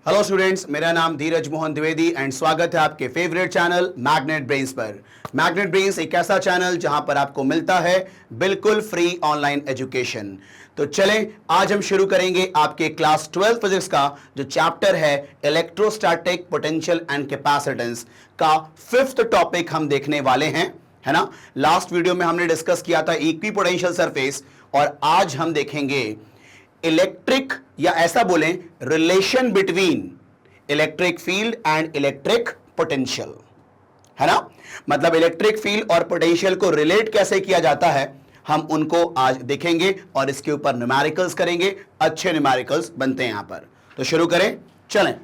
Hello students, मेरा नाम धीरज Mohan Dwivedi and स्वागत है आपके फेवरेट चैनल मैग्नेट ब्रेन्स पर। मैग्नेट ब्रेन्स एक ऐसा चैनल जहां पर आपको मिलता है बिल्कुल फ्री ऑनलाइन एजुकेशन। तो चलें, आज हम शुरू करेंगे आपके क्लास 12 फिजिक्स का जो चैप्टर है इलेक्ट्रोस्टैटिक पोटेंशियल एंड कैपेसिटेंस का 5th टॉपिक हम देखने वाले हैं, है ना। लास्ट वीडियो में हमने डिस्कस किया था इक्विपोटेंशियल सरफेस और आज हम देखेंगे इलेक्ट्रिक या ऐसा बोलें relation between electric field and electric potential, है ना। मतलब इलेक्ट्रिक फील्ड और पोटेंशियल को रिलेट कैसे किया जाता है हम उनको आज देखेंगे और इसके ऊपर न्यूमेरिकल्स करेंगे। अच्छे न्यूमेरिकल्स बनते हैं यहां पर। तो शुरू करें, चलें।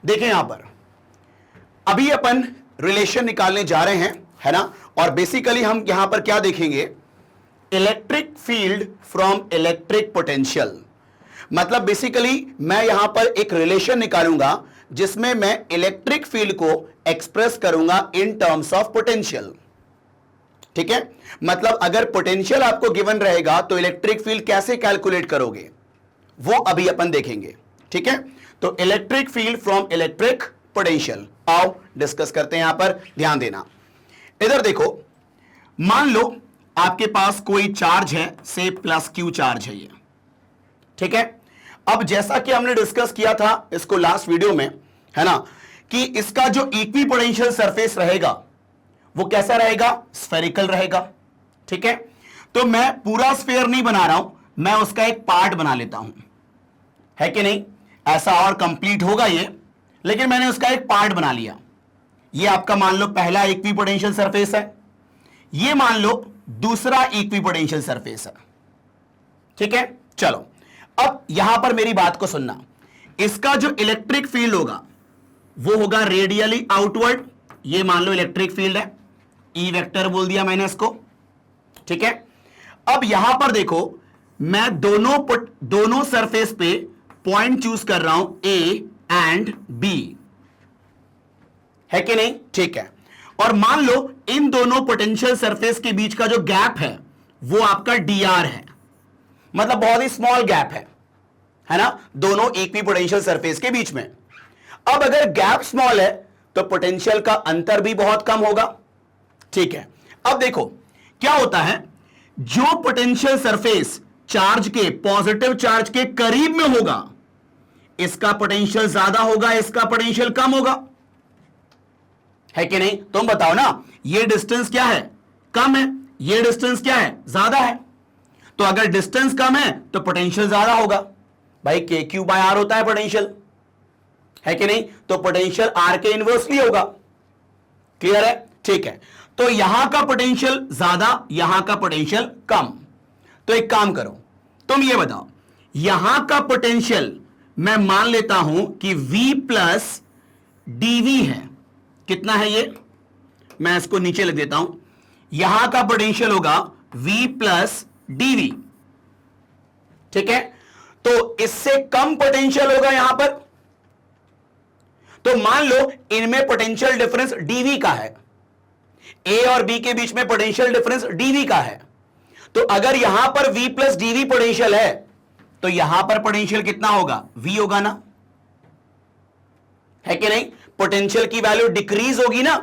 देखें यहां पर अभी अपन रिलेशन निकालने जा रहे हैं, है ना। और बेसिकली हम यहां पर क्या देखेंगे, electric field from electric potential. मतलब बेसिकली मैं यहां पर एक रिलेशन निकालूंगा जिसमें मैं इलेक्ट्रिक फील्ड को एक्सप्रेस करूंगा इन टर्म्स ऑफ पोटेंशियल। ठीक है, मतलब अगर पोटेंशियल आपको गिवन रहेगा तो इलेक्ट्रिक फील्ड कैसे कैलकुलेट करोगे वो अभी अपन देखेंगे। ठीक है, तो electric field from electric potential आओ डिस्कस करते हैं। यहां पर ध्यान देना, इधर देखो, मान लो आपके पास कोई चार्ज है, से प्लस क्यू चार्ज है ये। ठीक है, अब जैसा कि हमने डिस्कस किया था इसको लास्ट वीडियो में, है ना, कि इसका जो इक्विपोटेंशियल सरफेस रहेगा वो कैसा रहेगा, स्फेरिकल रहेगा। ठीक है, तो मैं पूरा स्फीयर नहीं बना रहा हूं, मैं उसका एक पार्ट बना लेता हूं, है कि नहीं। ऐसा और कंप्लीट होगा ये, लेकिन मैंने उसका एक पार्ट बना लिया। ये आपका मान लो पहला इक्विपोटेंशियल सरफेस है, ये मान लो दूसरा इक्विपोटेंशियल सरफेस है। ठीक है, चलो अब यहां पर मेरी बात को सुनना। इसका जो इलेक्ट्रिक फील्ड होगा वो होगा रेडियली आउटवर्ड। ये मान लो इलेक्ट्रिक फील्ड है, ई वेक्टर बोल दिया मैंने इसको। ठीक है, अब यहां पर देखो, मैं दोनों सरफेस पे पॉइंट चूज कर रहा हूं, ए एंड बी, है कि नहीं। ठीक है, और मान लो इन दोनों पोटेंशियल सरफेस के बीच का जो गैप है वो आपका dr है, मतलब बहुत ही स्मॉल गैप है ना, दोनों इक्विपोटेंशियल सरफेस के बीच में। अब अगर गैप स्मॉल है तो पोटेंशियल का अंतर भी बहुत कम होगा। ठीक है, अब देखो क्या होता है, जो पोटेंशियल सरफेस चार्ज के, पॉजिटिव चार्ज के करीब में होगा इसका पोटेंशियल ज्यादा होगा, इसका पोटेंशियल कम होगा, है कि नहीं। तुम बताओ ना, ये डिस्टेंस क्या है, कम है, ये डिस्टेंस क्या है, ज्यादा है। तो अगर डिस्टेंस कम है तो पोटेंशियल ज्यादा होगा। भाई के क्यू बाय आर होता है पोटेंशियल, है कि नहीं, तो पोटेंशियल आर के इनवर्सली होगा। क्लियर है। ठीक है, तो यहां का पोटेंशियल ज्यादा, यहां का पोटेंशियल कम। तो एक काम करो, तुम ये बताओ, यहां का पोटेंशियल मैं मान लेता हूं कि V प्लस dV है। कितना है ये, मैं इसको नीचे लिख देता हूं, यहां का पोटेंशियल होगा V प्लस dV। ठीक है, तो इससे कम पोटेंशियल होगा यहां पर। तो मान लो इनमें पोटेंशियल डिफरेंस dV का है, A और B के बीच में पोटेंशियल डिफरेंस dV का है। तो अगर यहां पर V प्लस dV पोटेंशियल है तो यहां पर पोटेंशियल कितना होगा, V होगा ना, है कि नहीं। पोटेंशियल की वैल्यू डिक्रीज होगी ना,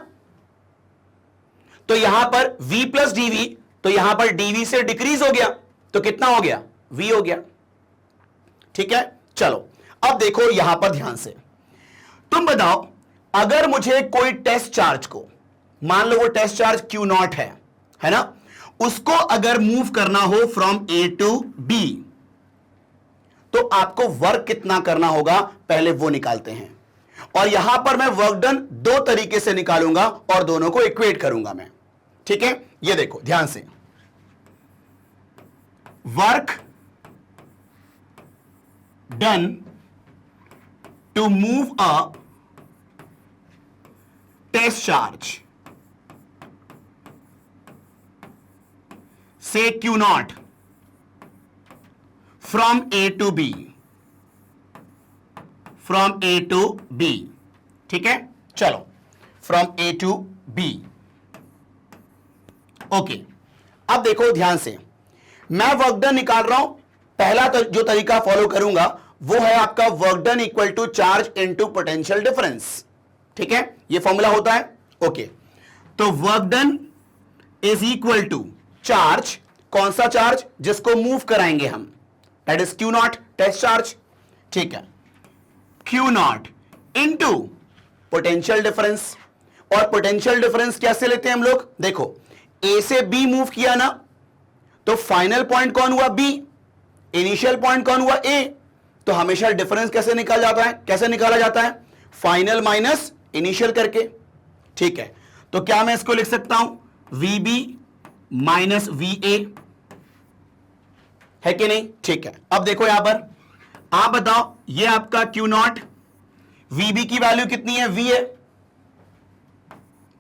तो यहां पर V प्लस dV, तो यहां पर dV से डिक्रीज हो गया तो कितना हो गया, V हो गया। ठीक है, चलो अब देखो यहां पर ध्यान से, तुम बताओ, अगर मुझे कोई टेस्ट चार्ज को, मान लो वो टेस्ट चार्ज Q0 है ना, उसको अगर मूव करना हो फ्रॉम A टू B तो आपको वर्क कितना करना होगा, पहले वो निकालते हैं। और यहां पर मैं वर्क डन दो तरीके से निकालूंगा और दोनों को इक्वेट करूंगा मैं। ठीक है, ये देखो ध्यान से, work done to move a test charge से Q0 from A to B, from A to B। ठीक है, चलो from A to B। Okay, अब देखो ध्यान से, मैं वर्क डन निकाल रहा हूं। पहला जो तरीका फॉलो करूंगा वो है आपका work done equal to charge into potential difference. ठीक है, ये फॉर्मूला होता है। ओके, तो work done is equal to charge, कौन सा चार्ज? जिसको मूव कराएंगे हम, that is Q naught, test charge. ठीक है, Q naught into potential difference. और पोटेंशियल डिफरेंस कैसे लेते हैं हम लोग? देखो, ए से बी मूव किया ना, तो फाइनल पॉइंट कौन हुआ? बी। इनिशियल पॉइंट कौन हुआ? ए। तो हमेशा डिफरेंस कैसे निकाल जाता है? कैसे निकाला जाता है? फाइनल माइनस इनिशियल करके। ठीक है, तो क्या मैं इसको लिख सकता हूं? V B minus V A, है कि नहीं? ठीक है, अब देखो यहां पर, आप बताओ, ये आपका क्यू नॉट, वी बी की वैल्यू कितनी है? वी ए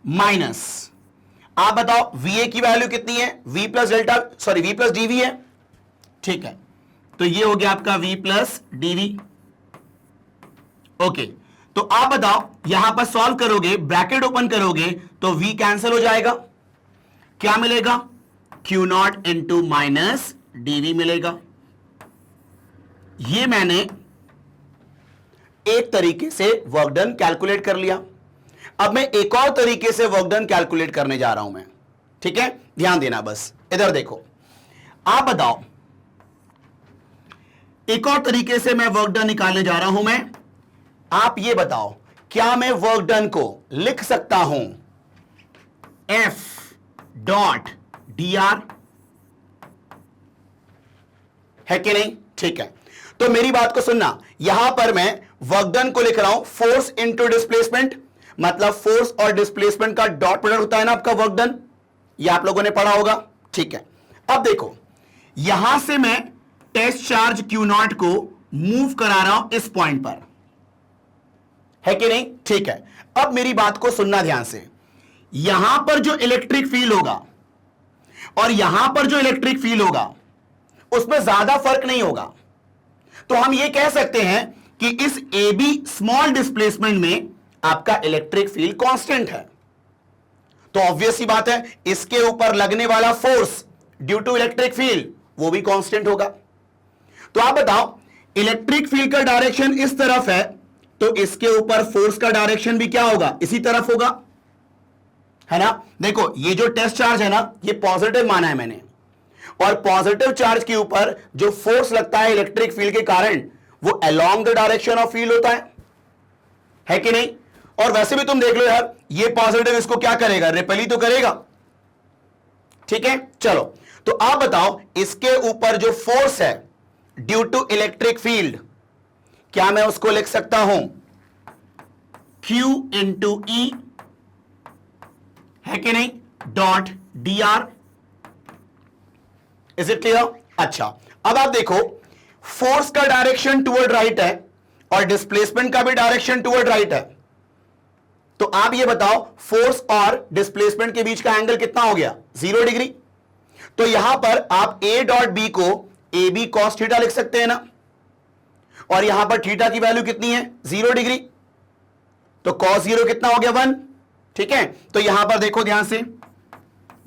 माइनस, आप बताओ वी ए की वैल्यू कितनी है? V plus delta, sorry V plus dV है। ठीक है, तो ये हो गया आपका v प्लस डीवी। ओके, तो आप बताओ, यहां पर सॉल्व करोगे, ब्रैकेट ओपन करोगे तो v कैंसिल हो जाएगा, क्या मिलेगा? Q naught into minus dV मिलेगा। ये मैंने एक तरीके से वर्क डन कैलकुलेट कर लिया। अब मैं एक और तरीके से वर्क डन कैलकुलेट करने जा रहा हूं मैं। ठीक है, ध्यान देना, बस इधर देखो, आप बताओ, एक और तरीके से मैं वर्क डन निकालने जा रहा हूं मैं। आप ये बताओ, क्या मैं वर्क डन को लिख सकता हूं F डॉट डी आर, है कि नहीं? ठीक है, तो मेरी बात को सुनना, यहां पर मैं वर्क डन को लिख रहा हूं फोर्स इंटू डिस्प्लेसमेंट, मतलब फोर्स और डिस्प्लेसमेंट का डॉट प्रोडक्ट होता है ना आपका वर्क डन, ये आप लोगों ने पढ़ा होगा। ठीक है, अब देखो, यहां से मैं टेस्ट चार्ज क्यू नॉट को मूव करा रहा हूं इस पॉइंट पर, है कि नहीं? ठीक है, अब मेरी बात को सुनना ध्यान से, यहां पर जो इलेक्ट्रिक फील्ड होगा और यहां पर जो इलेक्ट्रिक फील्ड होगा उसमें ज्यादा फर्क नहीं होगा। तो हम ये कह सकते हैं कि इस ए बी स्मॉल डिस्प्लेसमेंट में आपका इलेक्ट्रिक फील्ड कांस्टेंट है। तो ऑब्वियस सी बात है, इसके ऊपर लगने वाला force due to electric field वो भी कांस्टेंट होगा। तो आप बताओ, इलेक्ट्रिक फील्ड का डायरेक्शन इस तरफ है, तो इसके ऊपर फोर्स का डायरेक्शन भी क्या होगा? इसी तरफ होगा, है ना? देखो, ये जो टेस्ट चार्ज है ना, ये पॉजिटिव माना है मैंने, और पॉजिटिव चार्ज के ऊपर जो फोर्स लगता है इलेक्ट्रिक फील्ड के कारण, वो along the direction of field होता है कि नहीं? और वैसे भी तुम देख लो यार, ये पॉजिटिव इसको क्या करेगा? रिपेल ही तो करेगा। ठीक है, चलो, तो आप बताओ, इसके ऊपर जो फोर्स है ड्यू टू इलेक्ट्रिक फील्ड, क्या मैं उसको लिख सकता हूं Q इंटू ई, है कि नहीं? Dot d R. Is it clear? अच्छा, अब आप देखो, फोर्स का डायरेक्शन टुवर्ड राइट है और डिस्प्लेसमेंट का भी डायरेक्शन टुवर्ड राइट है। तो आप ये बताओ, फोर्स और डिस्प्लेसमेंट के बीच का एंगल कितना हो गया? 0 डिग्री। तो यहां पर आप A डॉट बी को ए बी कॉस थीटा लिख सकते हैं ना, और यहां पर थीटा की वैल्यू कितनी है? 0 डिग्री। तो कॉस 0 कितना हो गया? 1। ठीक है, तो यहां पर देखो ध्यान से,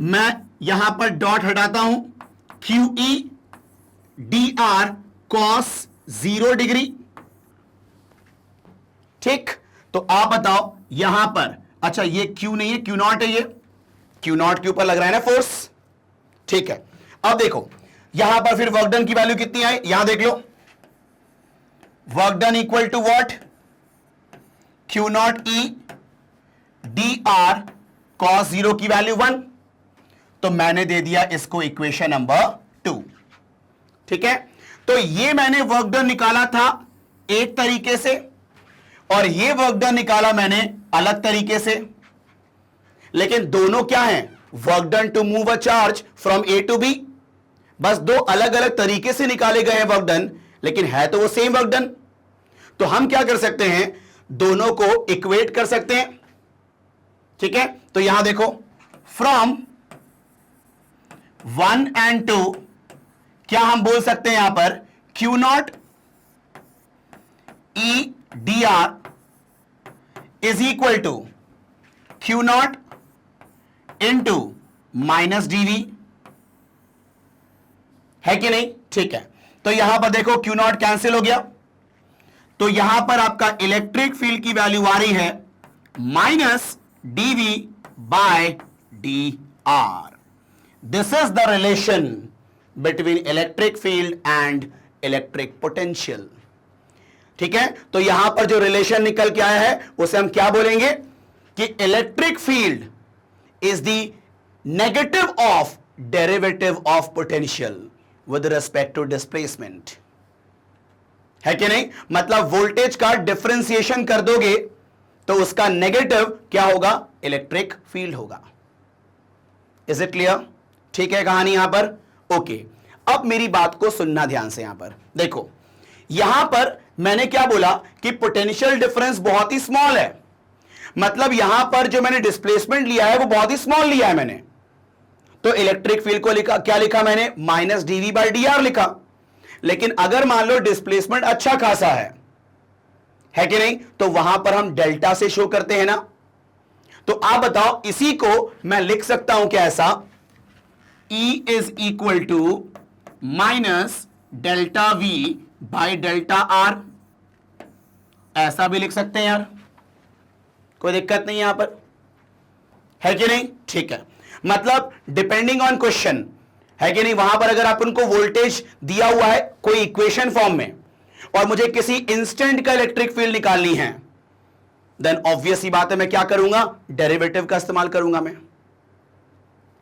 मैं यहां पर डॉट हटाता हूं, Q E D R cos 0 degree. ठीक, तो आप बताओ यहां पर, अच्छा ये क्यू नहीं है, क्यू नॉट है, ये क्यू नॉट के ऊपर लग रहा है ना फोर्स। ठीक है, अब देखो यहां पर फिर वर्क डन की वैल्यू कितनी आई? यहां देख लो, work done equal to what? Q not E D R cos 0 की वैल्यू 1। तो मैंने दे दिया इसको इक्वेशन नंबर 2। ठीक है, तो ये मैंने वर्क डन निकाला था एक तरीके से, और ये वर्क डन निकाला मैंने अलग तरीके से, लेकिन दोनों क्या हैं? Work done to move a charge from A to B. बस दो अलग अलग तरीके से निकाले गए हैं वर्क डन, लेकिन है तो वो सेम वर्क डन। तो हम क्या कर सकते हैं? दोनों को इक्वेट कर सकते हैं। ठीक है, तो यहां देखो, फ्रॉम 1 एंड 2 क्या हम बोल सकते हैं? यहां पर Q not E D R is equal to Q naught into minus dV, है कि नहीं? ठीक है, तो यहां पर देखो क्यू नॉट कैंसिल हो गया, तो यहां पर आपका इलेक्ट्रिक फील्ड की वैल्यू आ रही है minus dv by dr. This is the relation between electric field and electric potential. ठीक है, तो यहां पर जो रिलेशन निकल के आया है उसे हम क्या बोलेंगे कि electric field is the negative of derivative of potential with respect to displacement. है कि नहीं? मतलब वोल्टेज का डिफरेंशिएशन कर दोगे तो उसका नेगेटिव क्या होगा? इलेक्ट्रिक फील्ड होगा. Is it clear? ठीक है कहानी यहां पर? ओके. अब मेरी बात को सुनना ध्यान से. यहां पर देखो, यहां पर मैंने क्या बोला कि पोटेंशियल डिफरेंस बहुत ही स्मॉल है. मतलब यहां पर जो मैंने डिस्प्लेसमेंट लिया है वो बहुत ही स्मॉल लिया है मैंने. तो इलेक्ट्रिक फील्ड को लिखा, क्या लिखा मैंने? Minus dV by d R लिखा. लेकिन अगर मान लो डिस्प्लेसमेंट अच्छा खासा है कि नहीं, तो वहां पर हम डेल्टा से शो करते हैं ना. तो आप बताओ, इसी को मैं लिख सकता हूं क्या ऐसा? E is equal to minus delta V by delta R. ऐसा भी लिख सकते हैं यार, कोई दिक्कत नहीं यहां पर, है कि नहीं? ठीक है. मतलब डिपेंडिंग ऑन क्वेश्चन, है कि नहीं, वहां पर अगर आप उनको वोल्टेज दिया हुआ है कोई इक्वेशन फॉर्म में और मुझे किसी इंस्टेंट का इलेक्ट्रिक फील्ड निकालनी है, देन ऑब्वियस ही बात है मैं क्या करूंगा? डेरिवेटिव का इस्तेमाल करूंगा मैं,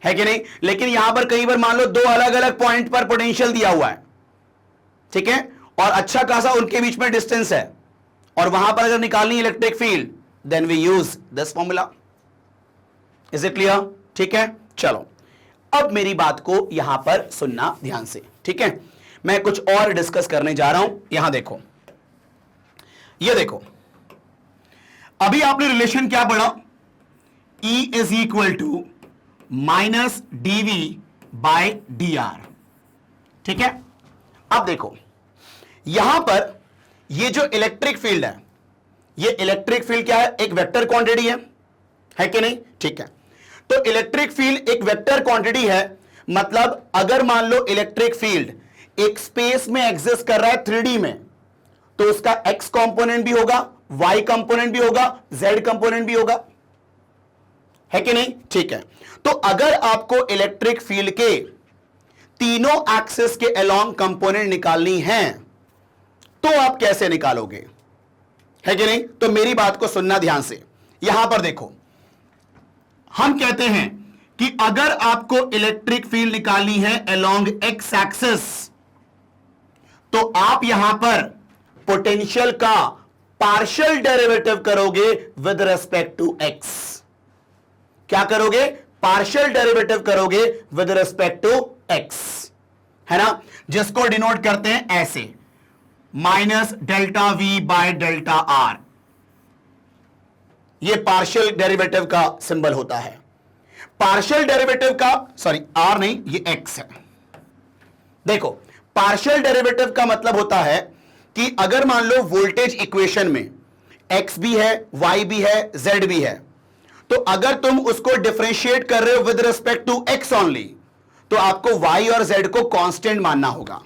है कि नहीं? लेकिन यहां पर कई बार मान लो दो अलग अलग पॉइंट पर पोटेंशियल दिया हुआ है, ठीक है, और अच्छा खासा उनके बीच में डिस्टेंस है, और वहां पर अगर निकालनी electric field then we use this formula. Is it clear? ठीक है, चलो अब मेरी बात को यहां पर सुनना ध्यान से. ठीक है, मैं कुछ और डिस्कस करने जा रहा हूं. यहां देखो, ये देखो, अभी आपने रिलेशन क्या पढ़ा? E is equal to minus dv by dr. ठीक है, अब देखो यहां पर ये जो इलेक्ट्रिक फील्ड है, ये इलेक्ट्रिक फील्ड क्या है? एक वेक्टर क्वांटिटी है कि नहीं? ठीक है, तो इलेक्ट्रिक फील्ड एक वेक्टर क्वांटिटी है. मतलब अगर मान लो इलेक्ट्रिक फील्ड एक स्पेस में एग्जिस्ट कर रहा है 3D में, तो उसका x कंपोनेंट भी होगा, y कंपोनेंट भी होगा, z कंपोनेंट भी होगा, है कि नहीं? ठीक है, तो अगर आपको इलेक्ट्रिक फील्ड के तीनों एक्सिस के अलोंग कंपोनेंट निकालनी है तो आप कैसे निकालोगे? है कि नहीं? तो मेरी बात को सुनना ध्यान से. यहां पर देखो, हम कहते हैं कि अगर आपको इलेक्ट्रिक फील्ड निकालनी है अलोंग एक्स एक्सिस, तो आप यहां पर पोटेंशियल का पार्शियल डेरिवेटिव करोगे विद रिस्पेक्ट टू एक्स. क्या करोगे? पार्शियल डेरिवेटिव करोगे विद रिस्पेक्ट टू एक्स, है ना, जिसको डिनोट करते हैं ऐसे, minus delta V by delta are. ये पार्शियल डेरिवेटिव का सिंबल होता है. पार्शियल डेरिवेटिव का, सॉरी आर नहीं, ये एक्स है. देखो, पार्शियल डेरिवेटिव का मतलब होता है कि अगर मान लो वोल्टेज इक्वेशन में एक्स भी है, वाई भी है, जेड भी है, तो अगर तुम उसको डिफरेंशिएट कर रहे हो with respect to x only, तो आपको वाई और जेड को कांस्टेंट मानना होगा.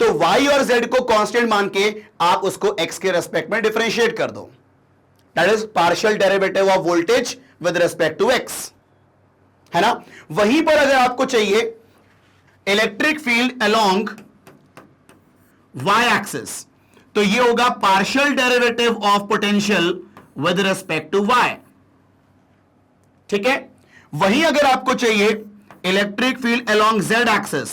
तो वाई और जेड को कांस्टेंट मान के आप उसको एक्स के रेस्पेक्ट में डिफरेंशिएट कर दो. That is partial derivative of voltage with respect to x, है ना. वहीं पर अगर आपको चाहिए electric field along Y axis, तो ये होगा partial derivative of potential with respect to y. ठीक है, वहीं अगर आपको चाहिए electric field along z axis,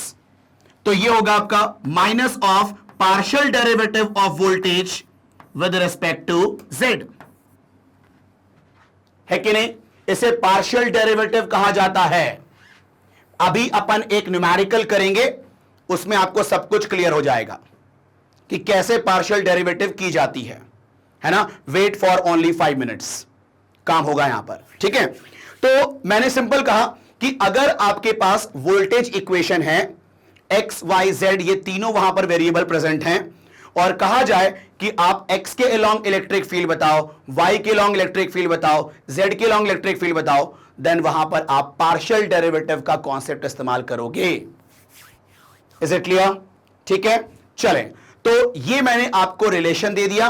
तो ये होगा आपका minus of partial derivative of voltage with respect to z, है कि नहीं. इसे पार्शियल डेरिवेटिव कहा जाता है. अभी अपन एक न्यूमेरिकल करेंगे, उसमें आपको सब कुछ क्लियर हो जाएगा कि कैसे पार्शियल डेरिवेटिव की जाती है ना. वेट फॉर ओनली 5 मिनट्स, काम होगा यहां पर. ठीक है, तो मैंने सिंपल कहा कि अगर आपके पास वोल्टेज इक्वेशन है, एक्स वाई जेड ये तीनों वहां पर वेरिएबल प्रेजेंट हैं, और कहा जाए कि आप x के अलोंग इलेक्ट्रिक फील्ड बताओ, y के अलोंग इलेक्ट्रिक फील्ड बताओ, z के अलोंग इलेक्ट्रिक फील्ड बताओ, देन वहां पर आप पार्शियल डेरिवेटिव का कॉन्सेप्ट इस्तेमाल करोगे. Is it clear? ठीक है, चलें. तो ये मैंने आपको रिलेशन दे दिया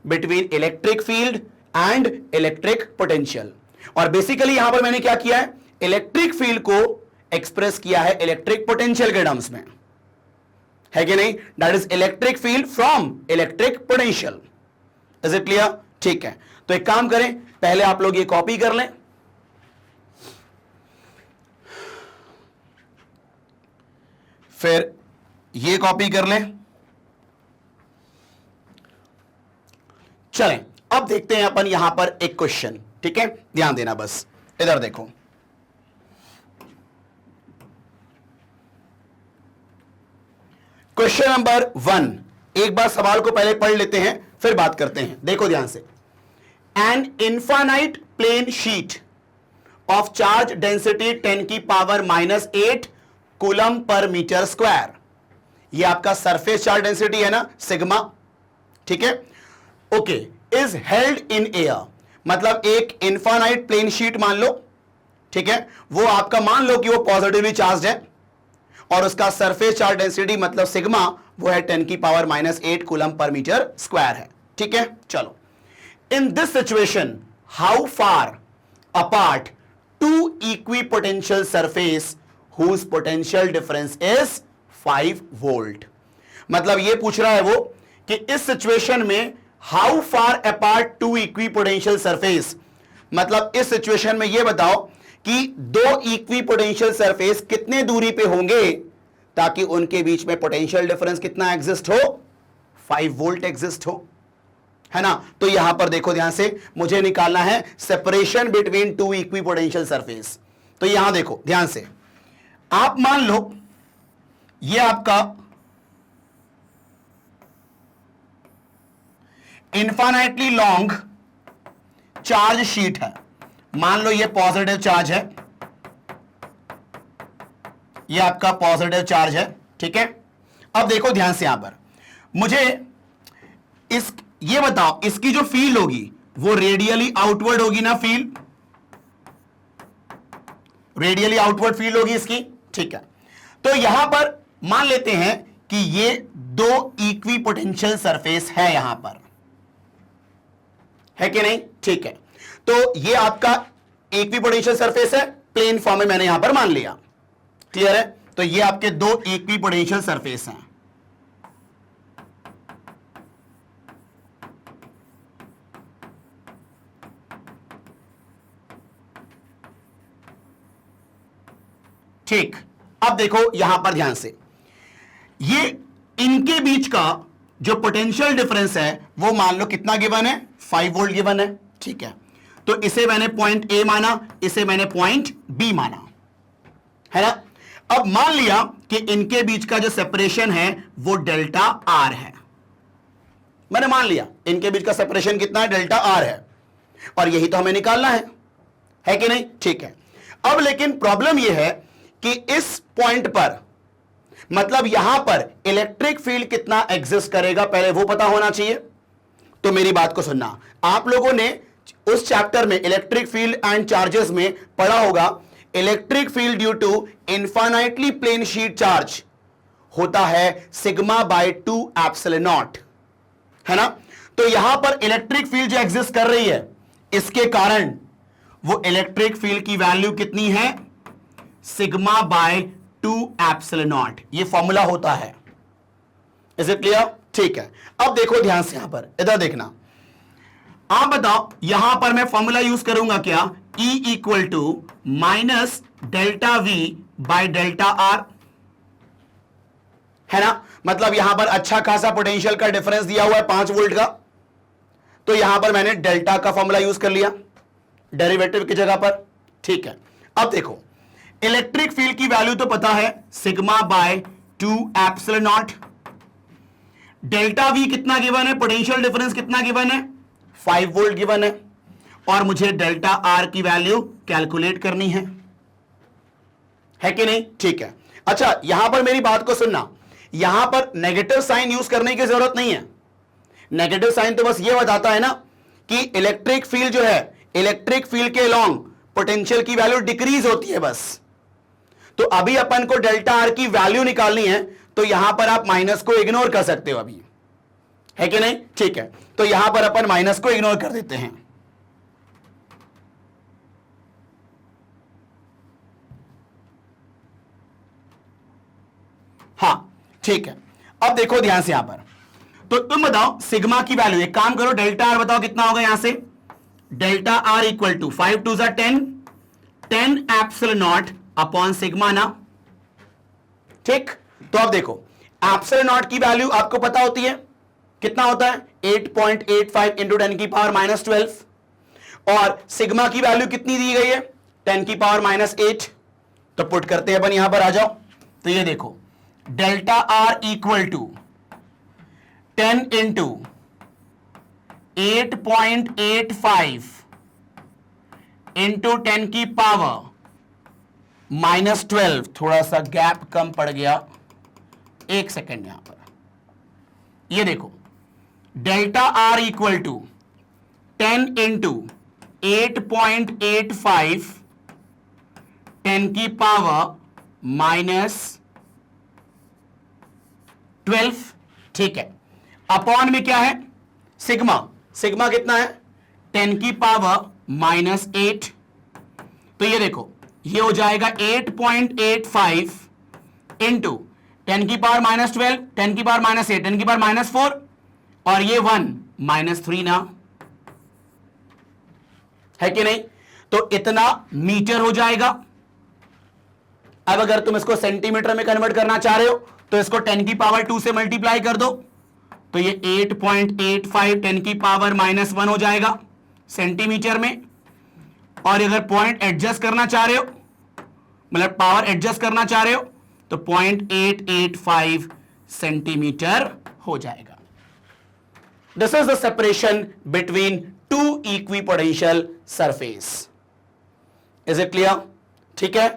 between electric field and electric potential. और बेसिकली यहां पर मैंने क्या किया है, इलेक्ट्रिक फील्ड को एक्सप्रेस किया है इलेक्ट्रिक पोटेंशियल के टर्म्स में, है कि नहीं? That is electric field from electric potential. Is it clear? ठीक है, तो एक काम करें, पहले आप लोग ये कॉपी कर लें, फिर ये कॉपी कर लें। चलें, अब देखते हैं अपन यहां पर एक क्वेश्चन, ठीक है? ध्यान देना, बस इधर देखो। क्वेश्चन नंबर 1, एक बार सवाल को पहले पढ़ लेते हैं फिर बात करते हैं। देखो ध्यान से, an infinite plane sheet of charge density 10⁻⁸ coulomb per metre square, ये आपका सरफेस चार्ज डेंसिटी है ना, सिग्मा, ठीक है? Okay, is held in air, मतलब एक इनफाइनाइट प्लेन शीट मान लो, ठीक है? वो आपका मान लो कि वो पॉजिटिवली चार्ज है और उसका सरफेस चार्ज डेंसिटी मतलब सिग्मा वो है 10⁻⁸ कूलम पर मीटर स्क्वायर है, ठीक है? चलो, in this situation how far apart two equipotential surface whose potential difference is 5 volt. मतलब ये पूछ रहा है वो कि इस सिचुएशन में how far apart two equipotential surface, मतलब इस सिचुएशन में ये बताओ कि दो इक्विपोटेंशियल सरफेस कितने दूरी पे होंगे ताकि उनके बीच में पोटेंशियल डिफरेंस कितना एग्जिस्ट हो, 5 वोल्ट एग्जिस्ट हो, है ना? तो यहां पर देखो ध्यान से, मुझे निकालना है separation between two equipotential surface. तो यहां देखो ध्यान से, आप मान लो ये आपका इनफाइनाइटली लॉन्ग चार्ज शीट है, मान लो ये पॉजिटिव चार्ज है, ये आपका पॉजिटिव चार्ज है, ठीक है? अब देखो ध्यान से, यहां पर मुझे ये बताओ, इसकी जो फील्ड होगी वो रेडियली आउटवर्ड होगी ना, फील्ड रेडियली आउटवर्ड फील्ड होगी इसकी, ठीक है? तो यहां पर मान लेते हैं कि ये दो इक्विपोटेंशियल सरफेस है यहां पर, है कि नहीं? ठीक है, तो ये आपका इक्विपोटेंशियल सरफेस है, प्लेन फॉर्म में मैंने यहां पर मान लिया, क्लियर है? तो ये आपके दो इक्विपोटेंशियल सरफेस हैं, ठीक। अब देखो यहां पर ध्यान से, ये इनके बीच का जो पोटेंशियल डिफरेंस है वो मान लो कितना गिवन है, 5 वोल्ट गिवन है, ठीक है? तो इसे मैंने पॉइंट ए माना, इसे मैंने पॉइंट बी माना, है ना? अब मान लिया कि इनके बीच का जो सेपरेशन है वो डेल्टा आर है, मैंने मान लिया इनके बीच का सेपरेशन कितना है, डेल्टा आर है, और यही तो हमें निकालना है कि नहीं? ठीक है। अब लेकिन प्रॉब्लम यह है कि इस पॉइंट पर, मतलब यहां पर इलेक्ट्रिक फील्ड कितना एग्जिस्ट करेगा पहले वो पता होना चाहिए। तो मेरी बात को सुनना, आप लोगों ने उस चैप्टर में इलेक्ट्रिक फील्ड एंड चार्जेस में पढ़ा होगा, electric field due to infinitely plane sheet charge होता है सिग्मा बाय 2 एप्सिलॉन नॉट, है ना? तो यहां पर इलेक्ट्रिक फील्ड जो एग्जिस्ट कर रही है, इसके कारण वो इलेक्ट्रिक फील्ड की वैल्यू कितनी है, सिग्मा बाय 2 एप्सिलॉन नॉट, ये फॉर्मूला होता है। Is it clear? ठीक है। अब देखो ध्यान से, यहां पर इधर देखना, आप बताओ यहां पर मैं फॉर्मूला यूज करूंगा क्या, E equal to minus delta V by delta R, है ना? मतलब यहां पर अच्छा खासा पोटेंशियल का डिफरेंस दिया हुआ है 5 वोल्ट का, तो यहां पर मैंने डेल्टा का फॉर्मूला यूज कर लिया डेरिवेटिव की जगह पर, ठीक है। अब देखो इलेक्ट्रिक फील्ड की वैल्यू तो पता है sigma bye 2 epsilon not, delta we कितना गिवन है, पोटेंशियल डिफरेंस कितना गिवन है, 5 वोल्ट गिवन है, और मुझे डेल्टा आर की वैल्यू कैलकुलेट करनी है कि नहीं? ठीक है। अच्छा यहां पर मेरी बात को सुनना, यहां पर नेगेटिव साइन यूज करने की जरूरत नहीं है। नेगेटिव साइन तो बस ये बताता है ना कि इलेक्ट्रिक फील्ड जो है, इलेक्ट्रिक फील्ड के अलोंग पोटेंशियल की वैल्यू डिक्रीज होती है बस। तो अभी अपन को डेल्टा आर की वैल्यू निकालनी है, तो यहां पर आप माइनस को इग्नोर कर सकते हो अभी, है कि नहीं? ठीक है, तो यहां पर अपन माइनस को इग्नोर कर देते हैं। हां ठीक है, अब देखो ध्यान से यहां पर, तो तुम बताओ सिग्मा की वैल्यू, एक काम करो डेल्टा आर बताओ कितना होगा यहां से, delta R equal to 5 2 10, 10 epsilon naught upon sigma ना। ठीक, तो अब देखो एप्सिलॉन नॉट की वैल्यू आपको पता होती है, कितना होता है 8.85 इंटू 10 की पावर माइनस 12, और सिग्मा की वैल्यू कितनी दी गई है 10 की पावर माइनस 8। तो पुट करते हैं अपन, यहां पर आ जाओ, तो ये देखो delta R equal to 10 into 8.85 into 10 की पावर माइनस 12, थोड़ा सा गैप कम पड़ गया, एक सेकेंड यहां पर, ये देखो delta R equal to 10 into 8.85 10 की पावर माइनस 12, ठीक है, अपॉन में क्या है सिग्मा, सिग्मा कितना है 10 की पावर माइनस 8, तो ये देखो ये हो जाएगा 8.85 इंटू 10 की पावर माइनस 12, 10 की पावर माइनस 8, 10 की पावर माइनस 4, और ये 1 माइनस 3 ना, है कि नहीं? तो इतना मीटर हो जाएगा। अब अगर तुम इसको सेंटीमीटर में कन्वर्ट करना चाह रहे हो तो इसको 10 की पावर 2 से मल्टीप्लाई कर दो, तो ये 8.85 10 की पावर माइनस 1 हो जाएगा सेंटीमीटर में, और अगर पॉइंट एडजस्ट करना चाह रहे हो, मतलब पावर एडजस्ट करना चाह रहे हो, तो 0.885 सेंटीमीटर हो जाएगा। This is the separation between two equipotential surface. Is it clear? ठीक है,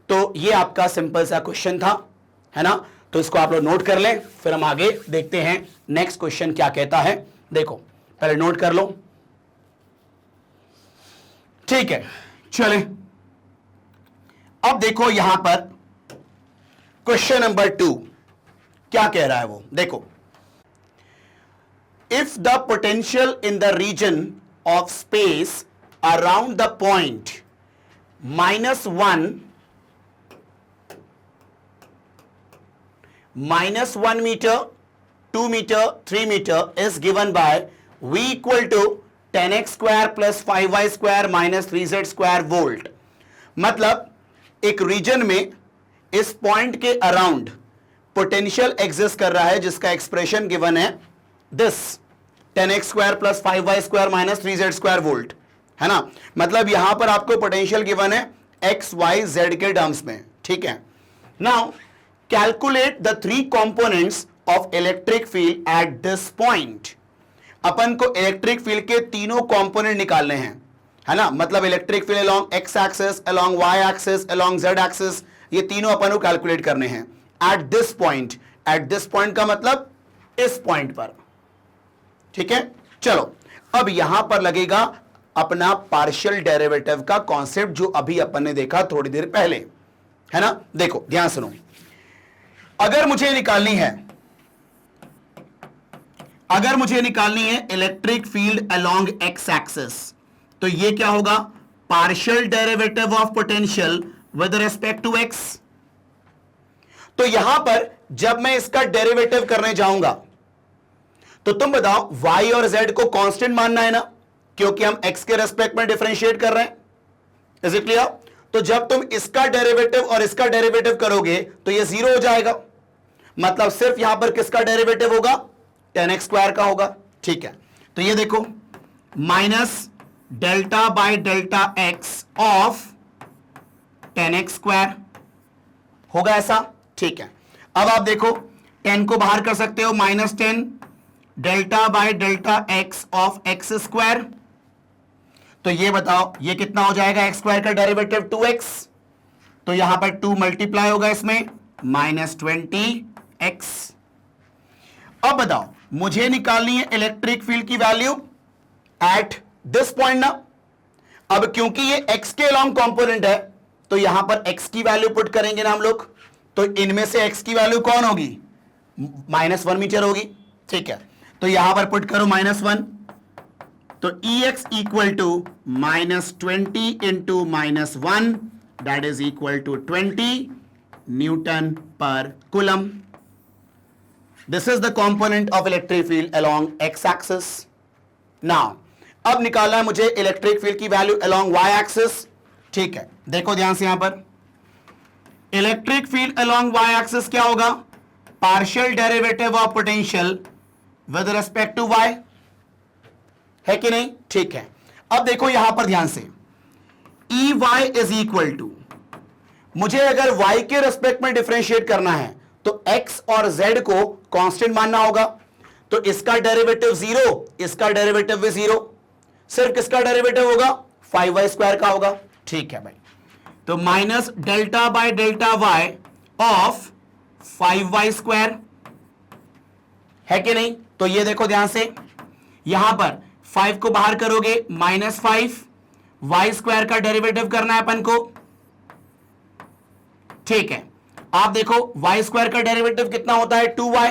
तो ये आपका सिंपल सा क्वेश्चन था, है ना? तो इसको आप लोग नोट कर लें, फिर हम आगे देखते हैं नेक्स्ट क्वेश्चन क्या कहता है। देखो पहले नोट कर लो, ठीक है, चले अब देखो यहां पर क्वेश्चन नंबर 2 क्या कह रहा है वो देखो, if the potential in the region of space around the point -1 meter, 2 meter, 3 meter is given by V equal to 10x square plus 5y square minus 3z square volt। मतलब एक reason में इस पॉइंट के around potential exist कर रहा है जिसका expression given है this 10x square plus 5y square minus 3z square volt, है ना? मतलब यहां पर आपको पोटेंशियल गिवन है x y z के टर्म्स में, ठीक है। Now calculate the 3 components of electric field at this point. अपन को इलेक्ट्रिक फील्ड के तीनों कंपोनेंट निकालने हैं, है ना? मतलब electric field along x axis, along Y axis, along z axis, ये तीनों अपन को कैलकुलेट करने हैं at this point. At this point का मतलब इस पॉइंट पर, ठीक है। चलो अब यहां पर लगेगा अपना पार्शियल डेरिवेटिव का कॉन्सेप्ट जो अभी अपन ने देखा थोड़ी देर पहले, है ना? देखो ध्यान सुनो, अगर मुझे निकालनी है electric field along x axis, तो ये क्या होगा? Partial derivative of potential with respect to x. तो यहां पर जब मैं इसका डेरिवेटिव करने जाऊंगा तो तुम बताओ y और z को कांस्टेंट मानना है ना, क्योंकि हम x के रेस्पेक्ट में डिफरेंशिएट कर रहे हैं। Is it clear? तो जब तुम इसका डेरिवेटिव और इसका डेरिवेटिव करोगे तो ये 0 हो जाएगा, मतलब सिर्फ यहां पर किसका डेरिवेटिव होगा? 10x स्क्वायर का होगा, ठीक है। तो ये देखो minus delta by delta x of 10x square होगा ऐसा, ठीक है। अब आप देखो 10 को बाहर कर सकते हो, -10 delta by delta x of x square, तो ये बताओ ये कितना हो जाएगा? x स्क्वायर का डेरिवेटिव 2x, तो यहां पर 2 मल्टीप्लाई होगा इसमें -20x। अब बताओ मुझे निकालनी है इलेक्ट्रिक फील्ड की वैल्यू एट दिस पॉइंट ना। अब क्योंकि ये x के अलोंग कंपोनेंट है तो यहां पर x की वैल्यू पुट करेंगे ना हम लोग, तो इनमें से x की वैल्यू कौन होगी? -1 मीटर होगी, ठीक है। तो यहां पर पुट करो -1, तो Ex equal to -20 into -1, that is equal to 20 newton per coulomb. This is the component of electric field along x axis. Now अब निकालना है मुझे इलेक्ट्रिक फील्ड की वैल्यू अलोंग वाई एक्सिस. ठीक है, देखो ध्यान से, यहां पर electric field along Y axis क्या होगा? Partial derivative of potential with respect to Y, है कि नहीं? ठीक है. अब देखो यहां पर ध्यान से, E y is equal to, मुझे अगर y के रेस्पेक्ट में डिफरेंशिएट करना है तो x और z को कांस्टेंट मानना होगा. तो इसका डेरिवेटिव 0, इसका डेरिवेटिव भी 0, सिर्फ किसका डेरिवेटिव होगा? 5y² का होगा. ठीक है भाई, तो minus delta by delta y of 5y², है कि नहीं? तो ये देखो ध्यान से, यहां पर 5 को बाहर करोगे -5, y² का डेरिवेटिव करना है अपन को. ठीक है, आप देखो y² का डेरिवेटिव कितना होता है? 2y.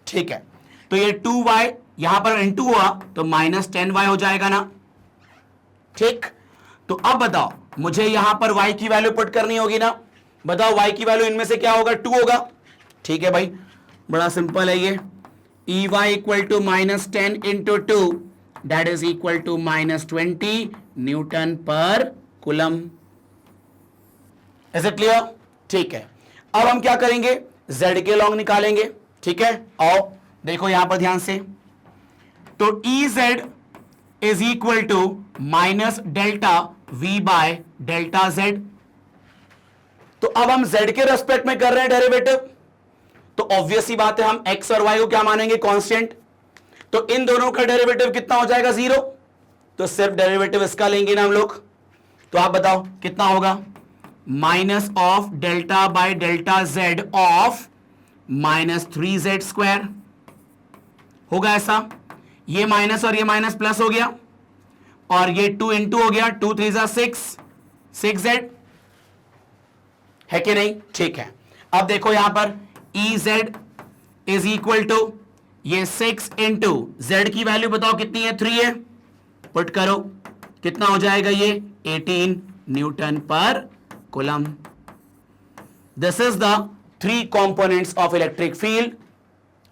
ठीक है, तो ये 2y यहां पर इनटू हुआ तो -10y हो जाएगा ना. ठीक, तो अब बताओ मुझे यहां पर y की वैल्यू पुट करनी होगी ना. बताओ y की वैल्यू इनमें से क्या होगा? 2 होगा. ठीक है भाई, बड़ा सिंपल है ये. E y equal to -10 into 2, that is equal to -20 newton per coulomb. Is it clear? ठीक है, अब हम क्या करेंगे? z के लॉन्ग निकालेंगे. ठीक है, आओ देखो यहां पर ध्यान से, तो Ez is equal to minus delta v by delta z. तो अब हम z के रेस्पेक्ट में कर रहे हैं डेरिवेटिव, तो ऑब्वियस सी बात है हम x और y को क्या मानेंगे? कांस्टेंट. तो इन दोनों का डेरिवेटिव कितना हो जाएगा? 0. तो सिर्फ डेरिवेटिव इसका लेंगे ना हम लोग. तो आप बताओ कितना होगा? Minus of delta by delta z of -3z². होगा ऐसा? ये माइनस और ये माइनस प्लस हो गया, और ये 2 इंटू हो गया, 2 3 6, 6z, है कि नहीं? ठीक है, अब देखो यहां पर Ez इज इक्वल टू ये 6 इंटू z की वैल्यू बताओ कितनी है? 3 है. पुट करो, कितना हो जाएगा ये? 18 Newton per coulomb. This is the 3 components of electric field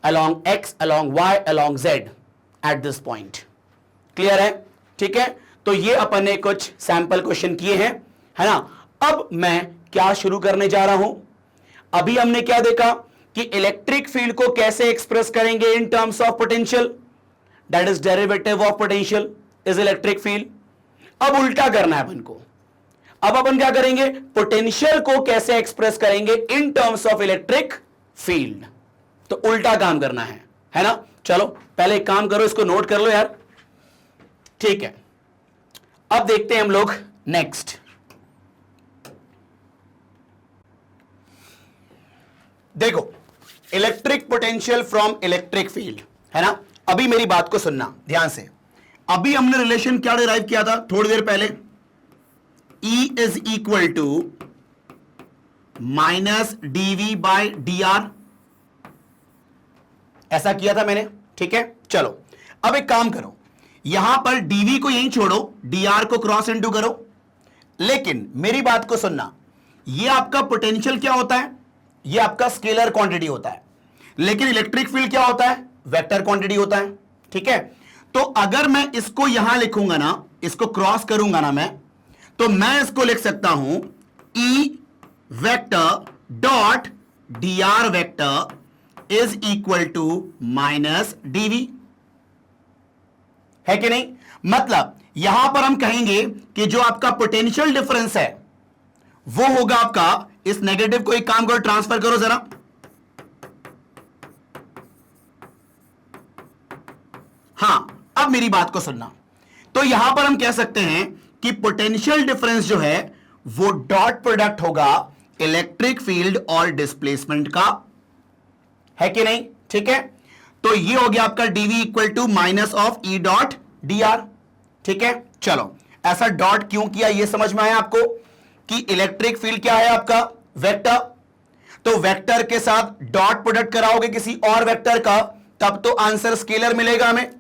along x, along y, along z at this point. Clear है? ठीक है, तो ये अपन ने कुछ सैंपल क्वेश्चन किए हैं, है ना. अब मैं क्या शुरू करने जा रहा हूं. अभी हमने क्या देखा कि इलेक्ट्रिक फील्ड को कैसे एक्सप्रेस करेंगे in terms of potential, that is derivative of potential is electric field. अब उल्टा करना है अपन को. अब अपन क्या करेंगे? पोटेंशियल को कैसे एक्सप्रेस करेंगे in terms of electric field. तो उल्टा काम करना है ना. चलो पहले एक काम करो, इसको नोट कर लो यार. ठीक है, अब देखते हैं हम लोग नेक्स्ट. देखो, electric potential from electric field, है ना. अभी मेरी बात को सुनना ध्यान से. अभी हमने रिलेशन क्या डिराइव किया था थोड़ी देर पहले? E is equal to -dv by dr, ऐसा किया था मैंने. ठीक है, चलो अब एक काम करो, यहां पर dv को यहीं छोड़ो, dr को क्रॉस इनटू करो. लेकिन मेरी बात को सुनना, ये आपका पोटेंशियल क्या होता है? ये आपका स्केलर क्वांटिटी होता है. लेकिन इलेक्ट्रिक फील्ड क्या होता है? वेक्टर क्वांटिटी होता है. ठीक है, तो अगर मैं इसको यहां लिखूंगा ना, इसको क्रॉस करूंगा ना मैं, तो मैं इसको लिख सकता हूं E vector dot dr vector is equal to -dv, है कि नहीं? मतलब यहां पर हम कहेंगे कि जो आपका पोटेंशियल डिफरेंस है वो होगा आपका, इस नेगेटिव को एक काम करो, ट्रांसफर करो जरा. हां, अब मेरी बात को सुनना. तो यहां पर हम कह सकते हैं कि पोटेंशियल डिफरेंस जो है वो डॉट प्रोडक्ट होगा इलेक्ट्रिक फील्ड और डिस्प्लेसमेंट का, है कि नहीं? ठीक है, तो ये हो गया आपका dv equal to minus of E dot dr. ठीक है, चलो ऐसा डॉट क्यों किया ये समझ में आया आपको कि इलेक्ट्रिक फील्ड क्या है आपका? वेक्टर. तो वेक्टर के साथ डॉट प्रोडक्ट कराओगे किसी और वेक्टर का, तब तो आंसर स्केलर मिलेगा हमें,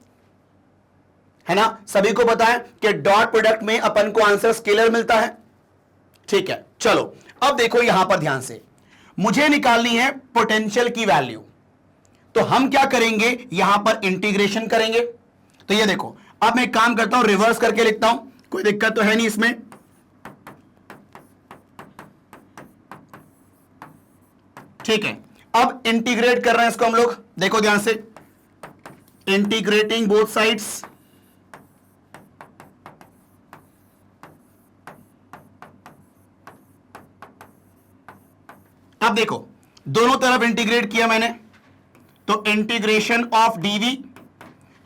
है ना। सभी को पता है कि डॉट प्रोडक्ट में अपन को आंसर स्केलर मिलता है। ठीक है, चलो अब देखो यहां पर ध्यान से, मुझे निकालनी है पोटेंशियल की वैल्यू। तो हम क्या करेंगे, यहां पर इंटीग्रेशन करेंगे। तो ये देखो, अब मैं एक काम करता हूं, रिवर्स करके लिखता हूं, कोई दिक्कत तो है नहीं इसमें। ठीक है, अब इंटीग्रेट कर रहे हैं इसको हम लोग, देखो ध्यान से, इंटीग्रेटिंग बोथ साइड्स। अब देखो दोनों तरफ इंटीग्रेट किया मैंने, तो integration of dV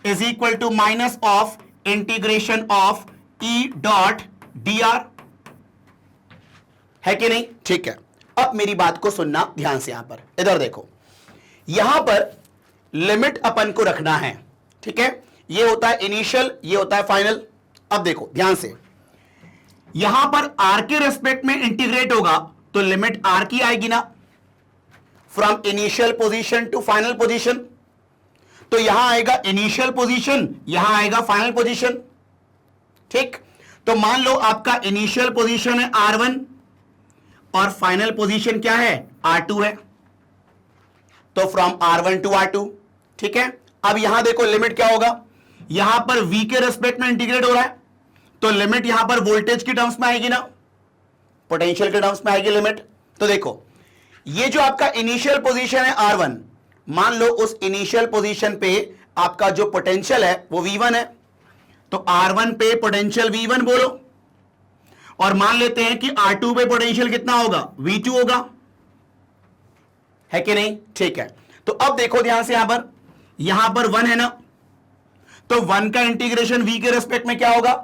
is equal to minus of integration of E dot d R, है कि नहीं। ठीक है, अब मेरी बात को सुनना ध्यान से, यहां पर इधर देखो, यहां पर लिमिट अपन को रखना है। ठीक है, ये होता है इनिशियल, ये होता है फाइनल। अब देखो ध्यान से, यहां पर आर के रेस्पेक्ट में इंटीग्रेट होगा तो लिमिट आर की आएगी ना, from initial position to final position. तो यहां आएगा इनिशियल पोजीशन, यहां आएगा फाइनल पोजीशन। ठीक, तो मान लो आपका इनिशियल पोजीशन है R1 और फाइनल पोजीशन क्या है, R2 है, तो फ्रॉम R1 टू R2। ठीक है, अब यहां देखो लिमिट क्या होगा, यहां पर V के रेस्पेक्ट में इंटीग्रेट हो रहा है, तो लिमिट यहां पर वोल्टेज की टर्म्स में आएगी ना, पोटेंशियल के टर्म्स में आएगी लिमिट। तो देखो ये जो आपका इनिशियल पोजीशन है R1, मान लो उस इनिशियल पोजीशन पे आपका जो पोटेंशियल है वो V1 है, तो R1 पे पोटेंशियल V1 बोलो, और मान लेते हैं कि R2 पे पोटेंशियल कितना होगा, V2 होगा, है कि नहीं। ठीक है, तो अब देखो ध्यान से, यहां पर 1 है ना, तो 1 का इंटीग्रेशन V के रेस्पेक्ट में क्या होगा,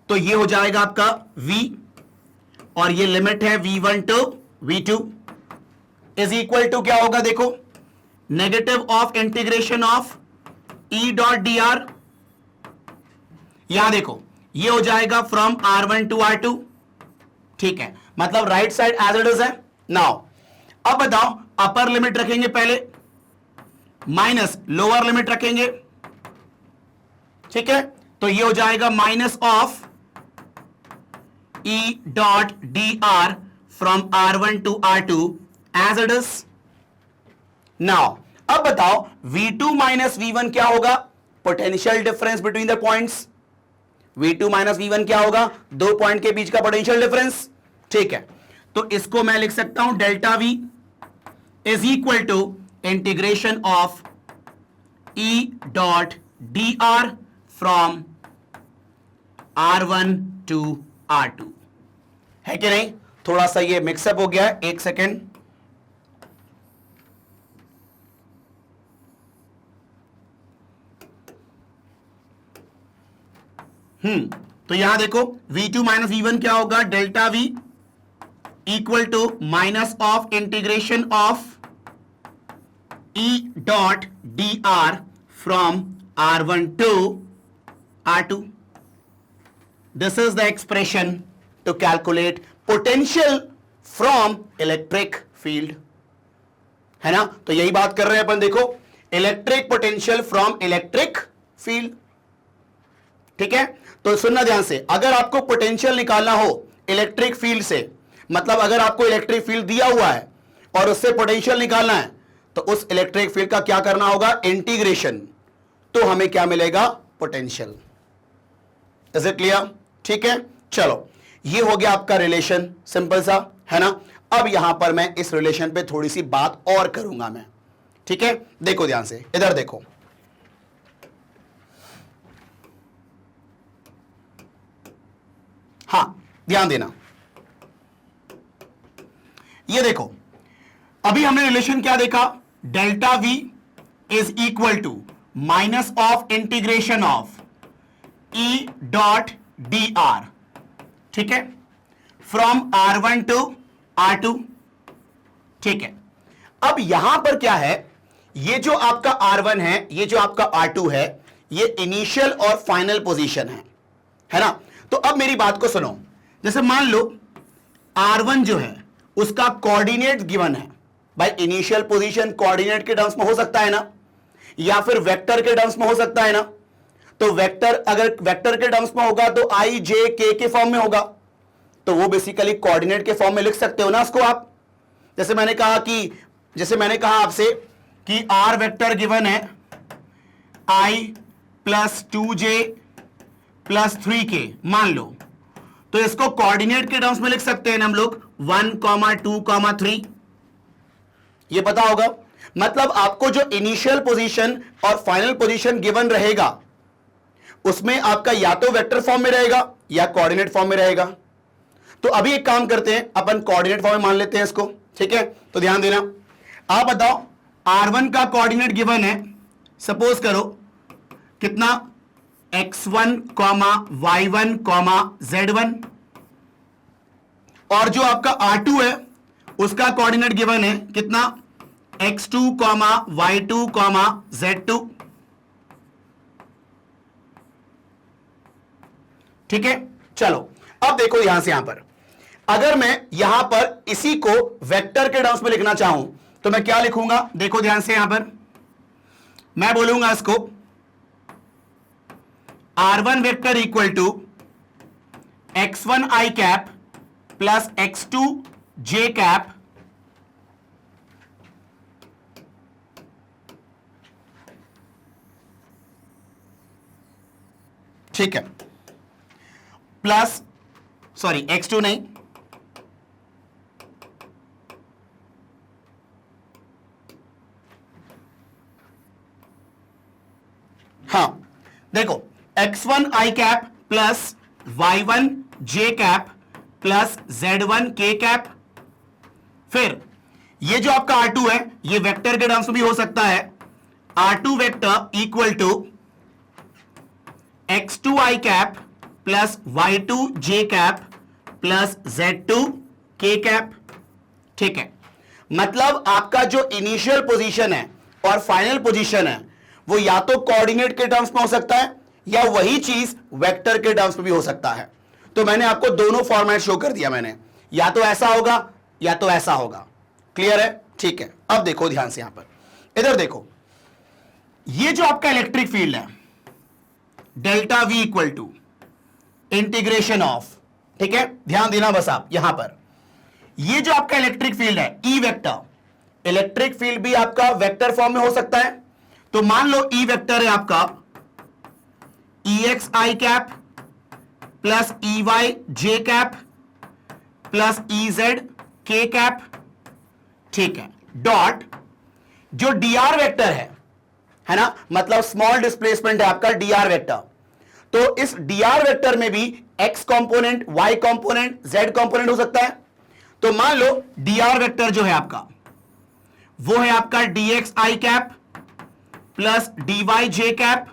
तो ये हो जाएगा आपका V, और ये लिमिट है V1 to V2 is equal to क्या होगा, देखो negative of integration of E dot d are. यहां देखो ये हो जाएगा फ्रॉम R1 टू R2। ठीक है, मतलब right side as it is है। नाउ अब बताओ, अपर लिमिट रखेंगे पहले, माइनस लोअर लिमिट रखेंगे। ठीक है, तो ये हो जाएगा minus of E dot d R from R1 to R2 as it is. Now अब बताओ V2 माइनस V1 क्या होगा, potential difference between the points. V2 minus V1 क्या होगा, दो पॉइंट के बीच का पोटेंशियल डिफरेंस। ठीक है, तो इसको मैं लिख सकता हूं delta V is equal to integration of E dot d R from R1 to R2, है कि नहीं। थोड़ा सा ये मिक्सअप हो गया है, एक सेकेंड। तो यहां देखो V2 माइनस V1 क्या होगा, delta V equal to minus of integration of E dot d R from R1 to R2। This is the expression to calculate potential from electric field, है ना। तो यही बात कर रहे हैं अपन, देखो electric potential from electric field. ठीक है, तो सुनना ध्यान से, अगर आपको पोटेंशियल निकालना हो इलेक्ट्रिक फील्ड से, मतलब अगर आपको इलेक्ट्रिक फील्ड दिया हुआ है और उससे पोटेंशियल निकालना है, तो उस इलेक्ट्रिक फील्ड का क्या करना होगा, इंटीग्रेशन, तो हमें क्या मिलेगा, पोटेंशियल। Is it clear. ठीक है, चलो ये हो गया आपका रिलेशन, सिंपल सा, है ना। अब यहां पर मैं इस रिलेशन पे थोड़ी सी बात और करूंगा मैं। ठीक है, देखो ध्यान से, इधर देखो, हां ध्यान देना, ये देखो अभी हमने रिलेशन क्या देखा, delta V is equal to minus of integration of E dot d R, ठीक है, फ्रॉम R1 टू R2। ठीक है, अब यहां पर क्या है, ये जो आपका R1 है, ये जो आपका R2 है, ये इनिशियल और फाइनल पोजीशन है ना। तो अब मेरी बात को सुनो, जैसे मान लो R1 जो है उसका कोऑर्डिनेट गिवन है, भाई इनिशियल पोजीशन कोऑर्डिनेट के टर्म्स में हो सकता है ना, या फिर वेक्टर के टर्म्स में हो सकता है ना। तो वेक्टर अगर वेक्टर के टर्म्स में होगा तो आई जे के फॉर्म में होगा, तो वो बेसिकली कोऑर्डिनेट के फॉर्म में लिख सकते हो ना उसको आप। जैसे मैंने कहा आपसे कि आर वेक्टर गिवन है आई प्लस 2j प्लस 3k मान लो, तो इसको कोऑर्डिनेट के टर्म्स में लिख सकते हैं ना हम लोग 1, 2, 3। ये पता होगा। मतलब आपको जो इनिशियल पोजीशन और फाइनल पोजीशन गिवन रहेगा उसमें आपका या तो वेक्टर फॉर्म में रहेगा या कोऑर्डिनेट फॉर्म में रहेगा। तो अभी एक काम करते हैं, अपन कोऑर्डिनेट फॉर्म में मान लेते हैं इसको, ठीक है। तो ध्यान देना, आप बताओ r1 का कोऑर्डिनेट गिवन है, सपोज करो कितना x1, y1, z1, और जो आपका r2 है उसका कोऑर्डिनेट गिवन है कितना x2, y2, z2। ठीक है, चलो अब देखो यहां से यहां पर, अगर मैं यहां पर इसी को वेक्टर के टर्म्स में लिखना चाहूं तो मैं क्या लिखूंगा, देखो ध्यान से, यहां पर मैं बोलूंगा इसको r1 vector equal to x1 i cap plus x2 j cap ठीक है, प्लस सॉरी x2 नहीं, हाँ देखो x1 i cap plus y1 j cap plus z1 k cap. फिर ये जो आपका r2 है ये वेक्टर के टर्म्स में भी हो सकता है, r2 vector equal to x2 i cap plus y2 j cap plus z2 k cap. ठीक है, मतलब आपका जो इनिशियल पोजीशन है और फाइनल पोजीशन है वो या तो कोऑर्डिनेट के टर्म्स में हो सकता है या वही चीज वेक्टर के टर्म्स में भी हो सकता है। तो मैंने आपको दोनों फॉर्मेट शो कर दिया, मैंने या तो ऐसा होगा या तो ऐसा होगा। क्लियर है? ठीक है, अब देखो ध्यान से, यहां पर इधर देखो, ये जो आपका इलेक्ट्रिक फील्ड है delta V equal to integration of, ठीक है, ध्यान देना बस आप यहां पर, ये जो आपका इलेक्ट्रिक फील्ड है E वेक्टर, इलेक्ट्रिक फील्ड भी आपका वेक्टर फॉर्म में हो सकता है। तो मान लो E वेक्टर है आपका EX i cap plus EY j cap plus EZ k cap. ठीक है, डॉट जो dr वेक्टर है ना, मतलब स्मॉल डिस्प्लेसमेंट है आपका dr वेक्टर, तो इस dr वेक्टर में भी x component, y component, z component हो सकता है। तो मान लो dr वेक्टर जो है आपका वो है आपका dx i cap plus dy j cap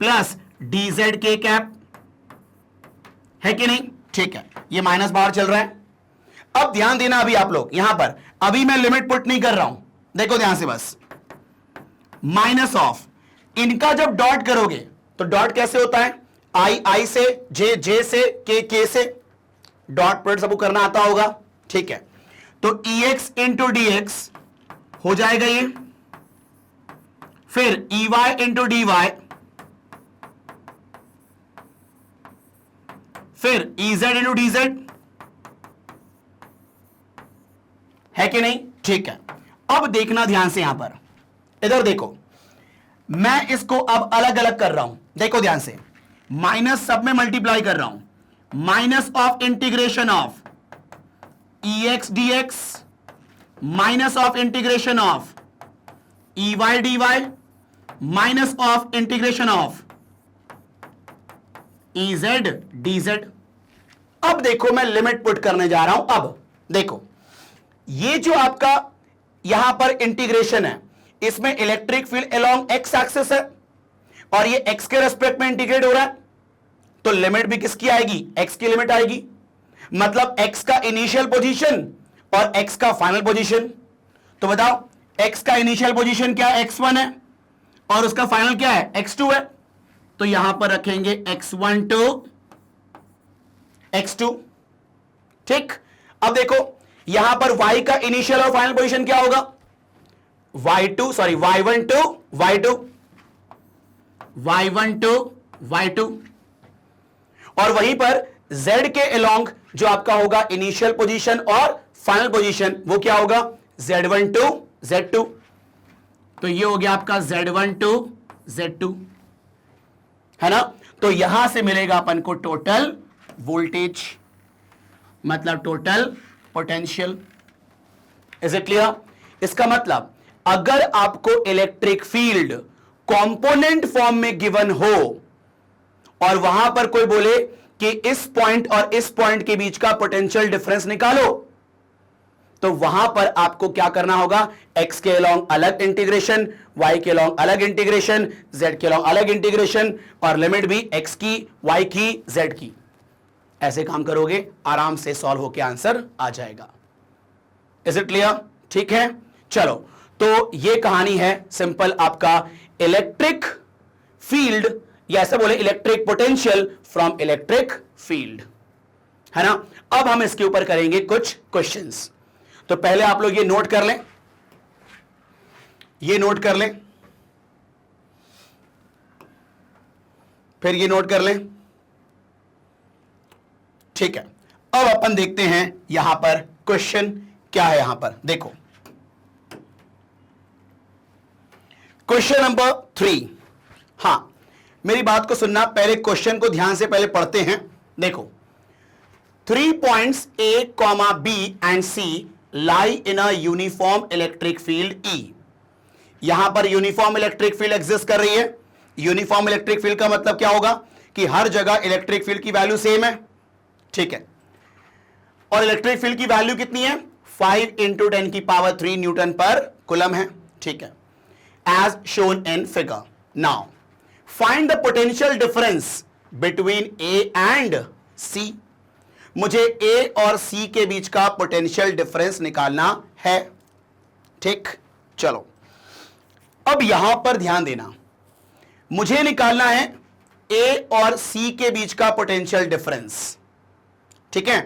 plus dz k cap, है कि नहीं? ठीक है, ये माइनस बाहर चल रहा है। अब ध्यान देना, अभी आप लोग यहां पर, अभी मैं लिमिट पुट नहीं कर रहा हूं, देखो ध्यान से बस, माइनस ऑफ, इनका जब डॉट करोगे तो डॉट कैसे होता है, आई से, जे से, के से, डॉट प्रोडक्ट सबको करना आता होगा। ठीक है, तो EX इंटू DX हो जाएगा ये, फिर EY इंटू DY, फिर EZ इंटू DZ, है कि नहीं? ठीक है, अब देखना ध्यान से, यहां पर इधर देखो, मैं इसको अब अलग अलग कर रहा हूं, देखो ध्यान से, माइनस सब में मल्टीप्लाई कर रहा हूं, minus of integration of EX DX minus of integration of EY DY minus of integration of EZ DZ। अब देखो मैं लिमिट पुट करने जा रहा हूं। अब देखो ये जो आपका यहां पर इंटीग्रेशन है, इसमें electric field along x axis है और ये एक्स के रेस्पेक्ट में इंटीग्रेट हो रहा है, तो लिमिट भी किसकी आएगी, एक्स की लिमिट आएगी, मतलब एक्स का इनिशियल पोजीशन और एक्स का फाइनल पोजीशन। तो बताओ एक्स का इनिशियल पोजीशन क्या है, x1 है, और उसका फाइनल क्या है, x2 है। तो यहां पर रखेंगे x1 to x2। ठीक, अब देखो यहां पर y का इनिशियल और फाइनल पोजीशन क्या होगा, y2 sorry y1 to y2 y1 to y2 और वहीं पर z के अलोंग जो आपका होगा इनिशियल पोजीशन और फाइनल पोजीशन वो क्या होगा z1 टू z2 तो ये हो गया आपका z1 टू z2 है ना। तो यहां से मिलेगा अपन को टोटल वोल्टेज मतलब total potential. Is it clear? इसका मतलब अगर आपको इलेक्ट्रिक फील्ड कंपोनेंट फॉर्म में गिवन हो और वहां पर कोई बोले कि इस पॉइंट और इस पॉइंट के बीच का पोटेंशियल डिफरेंस निकालो तो वहां पर आपको क्या करना होगा x के अलोंग अलग इंटीग्रेशन, y के अलोंग अलग इंटीग्रेशन, z के अलोंग अलग इंटीग्रेशन और लिमिट भी x की, y की, z की। ऐसे काम करोगे आराम से सॉल्व होकर आंसर आ जाएगा। Is it clear? ठीक है, चलो तो ये कहानी है सिंपल आपका इलेक्ट्रिक फील्ड या ऐसा बोले electric potential from electric field, है ना। अब हम इसके ऊपर करेंगे कुछ क्वेश्चंस। तो पहले आप लोग ये नोट कर लें, ये नोट कर लें, फिर ये नोट कर लें। ठीक है, अब अपन देखते हैं यहां पर क्वेश्चन क्या है। यहां पर देखो क्वेश्चन नंबर 3। हां मेरी बात को सुनना, पहले क्वेश्चन को ध्यान से पहले पढ़ते हैं। देखो 3 points A, B and C lie in a uniform electric field E। यहां पर यूनिफॉर्म इलेक्ट्रिक फील्ड एग्जिस्ट कर रही है। यूनिफॉर्म इलेक्ट्रिक फील्ड का मतलब क्या होगा कि हर जगह इलेक्ट्रिक फील्ड की वैल्यू सेम है, ठीक है। और इलेक्ट्रिक फील्ड की वैल्यू कितनी है 5 × 10⁻³ न्यूटन पर कूलम है, ठीक है, as shown in figure. Now find the potential difference between A and C। मुझे A और C के बीच का पोटेंशियल डिफरेंस निकालना है, ठीक। चलो अब यहां पर ध्यान देना, मुझे निकालना है A और C के बीच का पोटेंशियल डिफरेंस, ठीक है।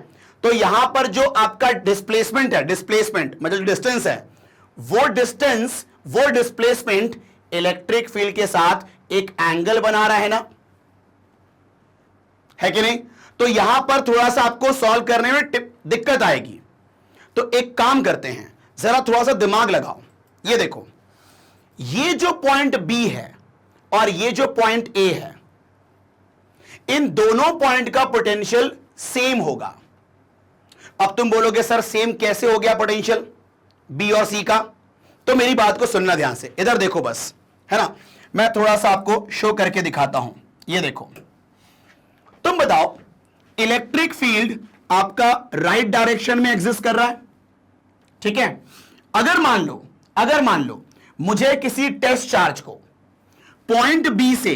तो यहां पर जो आपका डिस्प्लेसमेंट है, डिस्प्लेसमेंट मतलब डिस्टेंस है, वो डिस्टेंस वो डिस्प्लेसमेंट इलेक्ट्रिक फील्ड के साथ एक एंगल बना रहा है ना, है कि नहीं। तो यहां पर थोड़ा सा आपको सॉल्व करने में दिक्कत आएगी। तो एक काम करते हैं, जरा थोड़ा सा दिमाग लगाओ। ये देखो, ये जो पॉइंट B है और ये जो पॉइंट A है, इन दोनों पॉइंट का पोटेंशियल सेम होगा। अब तुम बोलोगे सर सेम कैसे हो गया पोटेंशियल B और C का? तो मेरी बात को सुनना ध्यान से, इधर देखो बस, है ना। मैं थोड़ा सा आपको शो करके दिखाता हूं। ये देखो, तुम बताओ इलेक्ट्रिक फील्ड आपका राइट डायरेक्शन में एग्जिस्ट कर रहा है, ठीक है। अगर मान लो मुझे किसी टेस्ट चार्ज को पॉइंट B से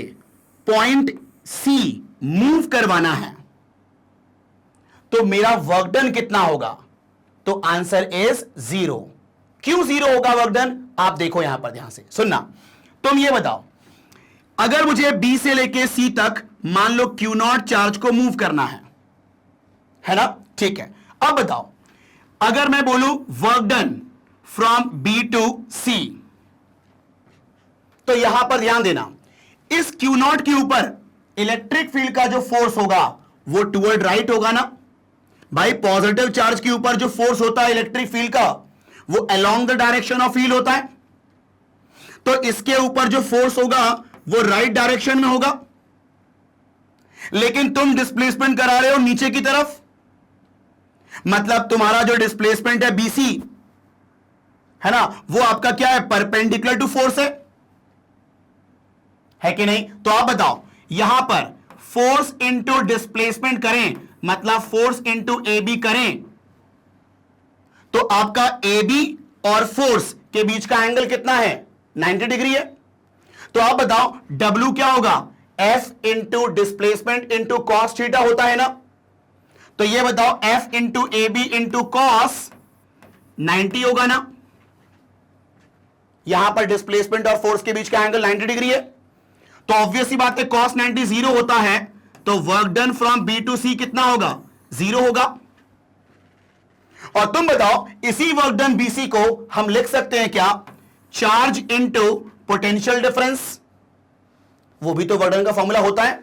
पॉइंट C मूव करवाना है तो मेरा वर्क डन कितना होगा? तो आंसर इज 0। क्यों 0 होगा वर्क डन? आप देखो यहां पर ध्यान से सुनना। तुम ये बताओ, अगर मुझे B से लेके C तक मान लो Q0 चार्ज को मूव करना है ना, ठीक है। अब बताओ अगर मैं बोलूं work done from B to C, तो यहां पर ध्यान देना, इस Q0 के ऊपर इलेक्ट्रिक फील्ड का जो फोर्स होगा वो टुवर्ड राइट होगा ना भाई। पॉजिटिव चार्ज के ऊपर जो फोर्स होता है इलेक्ट्रिक फील्ड का वो along the direction of field होता है। तो इसके ऊपर जो फोर्स होगा वो राइट डायरेक्शन में होगा, लेकिन तुम डिस्प्लेसमेंट करा रहे हो नीचे की तरफ, मतलब तुम्हारा जो डिस्प्लेसमेंट है BC है ना, वो आपका क्या है? परपेंडिकुलर टू फोर्स है कि नहीं। तो आप बताओ यहां पर फोर्स इंटू डिस्प्लेसमेंट करें, मतलब फोर्स इंटू AB करें, तो आपका AB और फोर्स के बीच का एंगल कितना है? 90 डिग्री है। तो आप बताओ W क्या होगा? F into displacement into cos theta होता है ना। तो ये बताओ F into AB into cos 90 होगा ना। यहां पर डिस्प्लेसमेंट और फोर्स के बीच का एंगल 90 डिग्री है। तो ऑब्वियस सी बात है कॉस 90 0 होता है, तो work done from B to C कितना होगा? 0 होगा। और तुम बताओ इसी वर्क डन BC को हम लिख सकते हैं क्या? चार्ज इनटू पोटेंशियल डिफरेंस, वो भी तो वर्डन का फॉर्मूला होता है।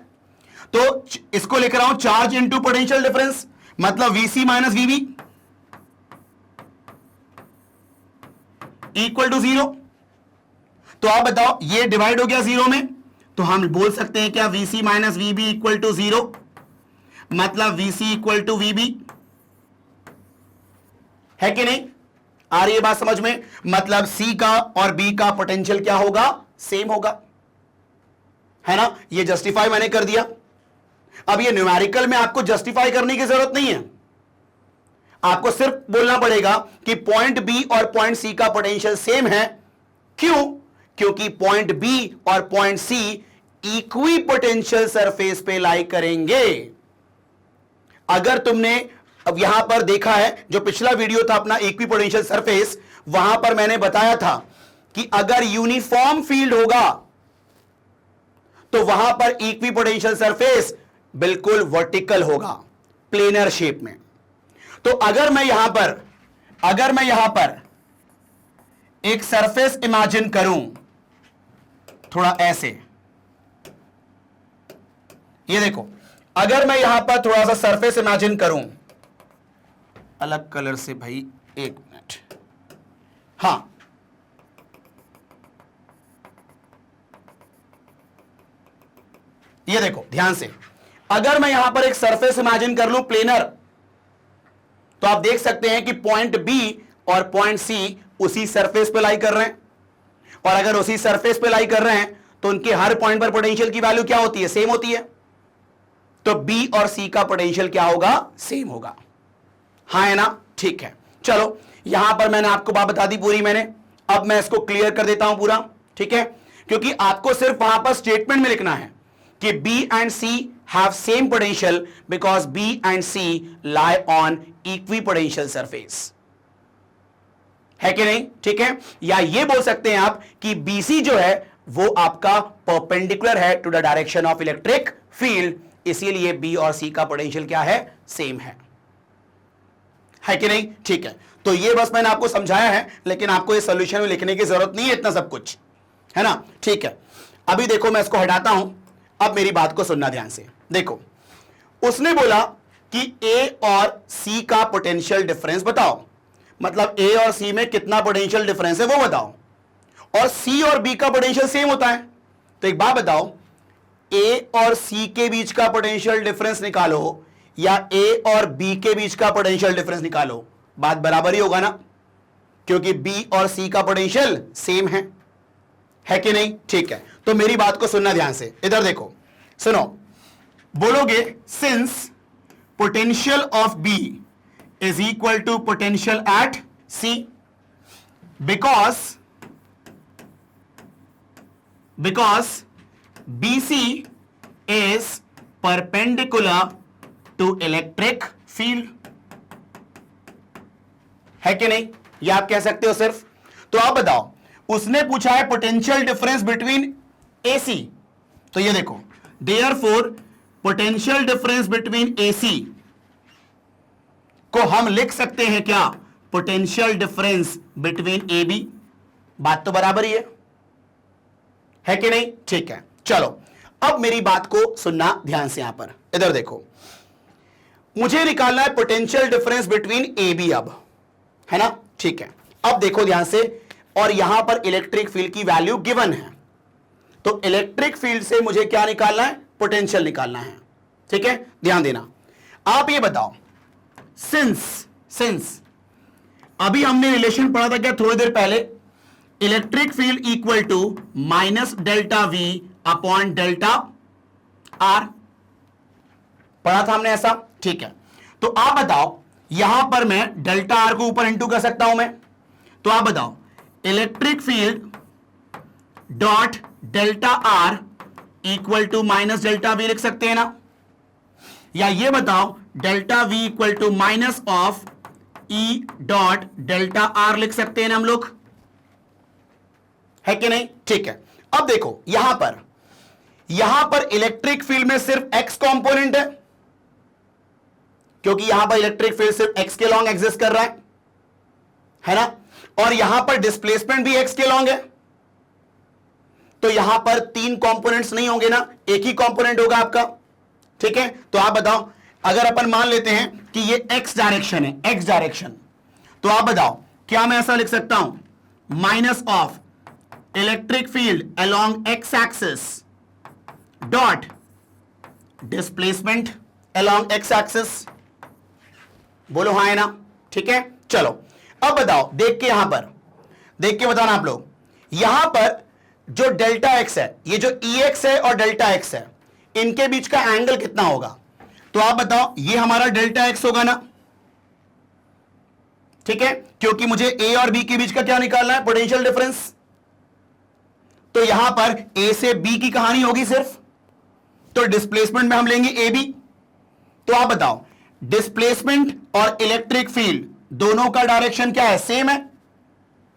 तो इसको लिख रहा हूं चार्ज इनटू पोटेंशियल डिफरेंस, मतलब VC minus VB equal to 0। तो आप बताओ ये डिवाइड हो गया 0 में, तो हम बोल सकते हैं क्या VC minus VB equal to 0, मतलब वीसी इक्वल टू वीबी, है कि नहीं? आ रही है बात समझ में? मतलब सी का और बी का पोटेंशियल क्या होगा? सेम होगा, है ना? ये जस्टिफाई मैंने कर दिया। अब ये न्यूमेरिकल में आपको जस्टिफाई करने की जरूरत नहीं है, आपको सिर्फ बोलना पड़ेगा कि पॉइंट बी और पॉइंट सी का पोटेंशियल सेम है। क्यों? क्योंकि पॉइंट बी और point C equipotential surface पे लाई करेंगे। अगर तुमने अब यहां पर देखा है, जो पिछला वीडियो था अपना इक्वी पोटेंशियल सरफेस, वहां पर मैंने बताया था कि अगर यूनिफॉर्म फील्ड होगा तो वहां पर इक्वी पोटेंशियल सरफेस बिल्कुल वर्टिकल होगा, प्लेनर शेप में। तो अगर मैं यहां पर एक सरफेस इमेजिन करूं थोड़ा ऐसे, ये देखो, अगर मैं यहां पर थोड़ा सा सरफेस इमेजिन करूं अलग कलर से, भाई एक मिनट, हां, ये देखो ध्यान से, अगर मैं यहां पर एक सरफेस इमेजिन कर लूं प्लेनर, तो आप देख सकते हैं कि पॉइंट बी और पॉइंट सी उसी सरफेस पे लाई कर रहे हैं, और अगर उसी सरफेस पे लाई कर रहे हैं तो उनके हर पॉइंट पर पोटेंशियल की वैल्यू क्या होती है? सेम होती है। तो बी और सी का पोटेंशियल क्या होगा? सेम होगा, हाँ है ना? ठीक है, चलो यहां पर मैंने आपको बात बता दी पूरी मैंने, अब मैं इसको क्लियर कर देता हूं पूरा, ठीक है? क्योंकि आपको सिर्फ वहां पर स्टेटमेंट में लिखना है कि B and C have same potential because B and C lie on equipotential surface, है कि नहीं? ठीक है, या ये बोल सकते हैं आप कि BC जो है वो आपका परपेंडिकुलर है to the direction of electric field, इसीलिए B और C का पोटेंशियल क्या है? सेम है कि नहीं? ठीक है, तो ये बस मैंने आपको समझाया है, लेकिन आपको ये सॉल्यूशन में लिखने की जरूरत नहीं है इतना सब कुछ, है ना? ठीक है, अभी देखो मैं इसको हटाता हूं, अब मेरी बात को सुनना ध्यान से। देखो, उसने बोला कि A और C का पोटेंशियल डिफरेंस बताओ, मतलब A और C में कितना पोटेंशियल डिफरेंस है वो बताओ, और C और B का पोटेंशियल सेम होता है। तो एक बात बताओ, A और C के बीच का पोटेंशियल डिफरेंस निकालो या A और B के बीच का पोटेंशियल डिफरेंस निकालो, बात बराबर ही होगा ना, क्योंकि B और C का पोटेंशियल सेम है कि नहीं? ठीक है, तो मेरी बात को सुनना ध्यान से, इधर देखो, सुनो, बोलोगे since potential of B is equal to potential at C because BC is perpendicular to electric field, है कि नहीं? ये आप कह सकते हो सिर्फ। तो आप बताओ, उसने पूछा है पोटेंशियल डिफरेंस बिटवीन AC, तो ये देखो, therefore potential difference between AC को हम लिख सकते हैं क्या? Potential difference between AB। बात तो बराबर ही है कि नहीं? ठीक है, चलो अब मेरी बात को सुनना ध्यान से, यहां पर इधर देखो, मुझे निकालना है पोटेंशियल डिफरेंस बिटवीन AB अब, है ना? ठीक है, अब देखो ध्यान से, और यहां पर इलेक्ट्रिक फील्ड की वैल्यू गिवन है, तो इलेक्ट्रिक फील्ड से मुझे क्या निकालना है? पोटेंशियल निकालना है, ठीक है? ध्यान देना। आप ये बताओ, सिंस अभी हमने रिलेशन पढ़ा था क्या थोड़ी देर पहले? Electric field equal to minus delta V upon delta R, पढ़ा था हमने ऐसा, ठीक है? तो आप बताओ, यहां पर मैं डेल्टा R को ऊपर इंटू कर सकता हूं मैं, तो आप बताओ, electric field dot delta R equal to minus delta V लिख सकते हैं ना? या ये बताओ, delta V equal to minus of E dot delta R लिख सकते हैं ना हम लोग, है कि नहीं? ठीक है, अब देखो यहां पर इलेक्ट्रिक फील्ड में सिर्फ x कंपोनेंट क्योंकि यहां पर इलेक्ट्रिक फील्ड सिर्फ x के लॉन्ग एग्जिस्ट कर रहा है ना? और यहां पर डिस्प्लेसमेंट भी एक्स के लॉन्ग है, तो यहां पर 3 कंपोनेंट्स नहीं होंगे ना, एक ही कंपोनेंट होगा आपका। ठीक है, तो आप बताओ, अगर अपन मान लेते हैं कि ये एक्स डायरेक्शन है, एक्स डायरेक्शन, तो आप बताओ क्या मैं ऐसा लिख सकता हूं, minus of electric field along x axis dot displacement along x axis. बोलो हाँ है ना। ठीक है, चलो अब बताओ, देख के यहां पर देख के बताना आप लोग, यहां पर जो डेल्टा एक्स है, ये जो ई एक्स है और डेल्टा एक्स है, इनके बीच का एंगल कितना होगा? तो आप बताओ, ये हमारा डेल्टा एक्स होगा ना, ठीक है, क्योंकि मुझे ए और बी के बीच का क्या निकालना है, पोटेंशियल डिफरेंस। तो यहां पर ए से बी की कहानी होगी सिर्फ, तो डिस्प्लेसमेंट में हम लेंगे ए बी। तो आप बताओ, डिस्प्लेसमेंट और इलेक्ट्रिक फील्ड दोनों का डायरेक्शन क्या है, सेम है,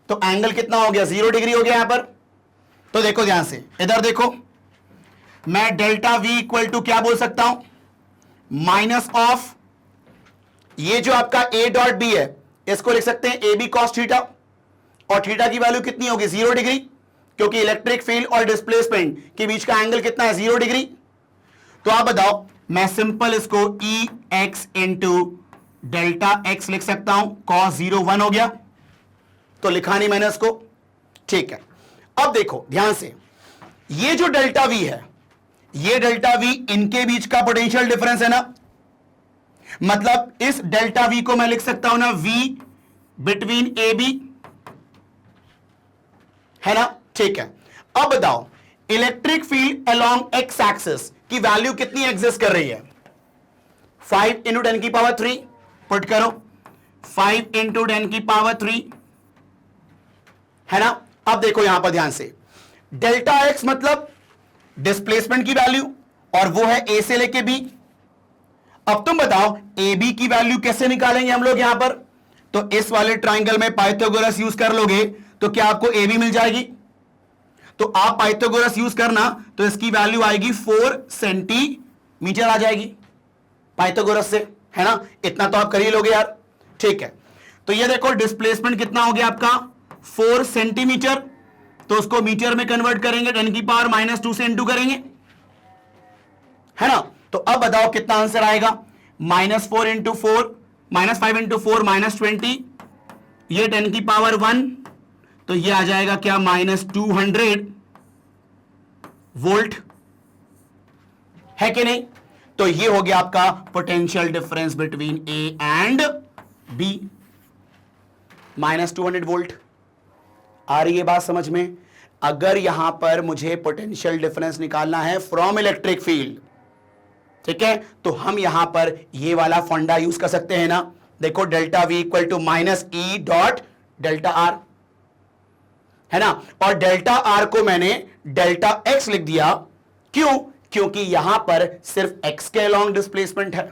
तो एंगल कितना हो गया, 0 डिग्री हो गया यहां पर। तो देखो ध्यान से, इधर देखो, मैं डेल्टा वी इक्वल टू क्या बोल सकता हूं, माइनस ऑफ ये जो आपका ए डॉट बी है, इसको लिख सकते हैं ए बी कॉस थीटा, और थीटा की वैल्यू कितनी होगी, 0 डिग्री, क्योंकि इलेक्ट्रिक फील्ड और डिस्प्लेसमेंट के बीच का एंगल कितना है, 0 डिग्री। तो आप बताओ, मैं सिंपल इसको ई एक्स इंटू डेल्टा एक्स लिख सकता हूं, कॉस 0 1 हो गया, तो लिखा नहीं मैंने इसको। ठीक है, अब देखो ध्यान से, ये जो डेल्टा वी है, ये डेल्टा वी, इनके बीच का पोटेंशियल डिफरेंस है ना, मतलब इस डेल्टा वी को मैं लिख सकता हूं ना, वी बिटवीन ए बी, है ना। ठीक है, अब बताओ, electric field along x axis की वैल्यू कितनी एग्जिस्ट कर रही है, 5 इंटू 10 की पावर 3, पुट करो 5 इंटू 10 की पावर 3, है ना। अब देखो यहां पर ध्यान से, डेल्टा एक्स मतलब डिस्प्लेसमेंट की वैल्यू, और वो है ए से लेके बी। अब तुम बताओ, ए बी की वैल्यू कैसे निकालेंगे हम लोग यहां पर, तो इस वाले ट्राइंगल में पाइथागोरस यूज कर लोगे तो क्या आपको ए बी मिल जाएगी, तो आप पाइथागोरस यूज करना, तो इसकी वैल्यू आएगी 4 सेंटीमीटर आ जाएगी पाइथागोरस से, है ना, इतना तो आप कर ही लोगे यार। ठीक है, तो ये देखो डिस्प्लेसमेंट कितना हो गया आपका, 4 सेंटीमीटर, तो उसको मीटर में कन्वर्ट करेंगे, 10 की पावर -2 से इंटू करेंगे, है ना। तो अब बताओ कितना आंसर आएगा, -4 इंटू 4, -5 इंटू 4 -20, ये 10 की पावर 1, तो ये आ जाएगा क्या, -200 वोल्ट, है कि नहीं। तो ये हो गया आपका potential difference between A and B, -200 volt. आ रही है बात समझ में। अगर यहां पर मुझे पोटेंशियल डिफरेंस निकालना है फ्रॉम इलेक्ट्रिक फील्ड, ठीक है, तो हम यहां पर ये वाला फंडा यूज कर सकते हैं ना। देखो, delta V equal to minus E dot delta R, है ना, और डेल्टा आर को मैंने डेल्टा एक्स लिख दिया, क्यों, क्योंकि यहां पर सिर्फ एक्स के अलोंग डिस्प्लेसमेंट है,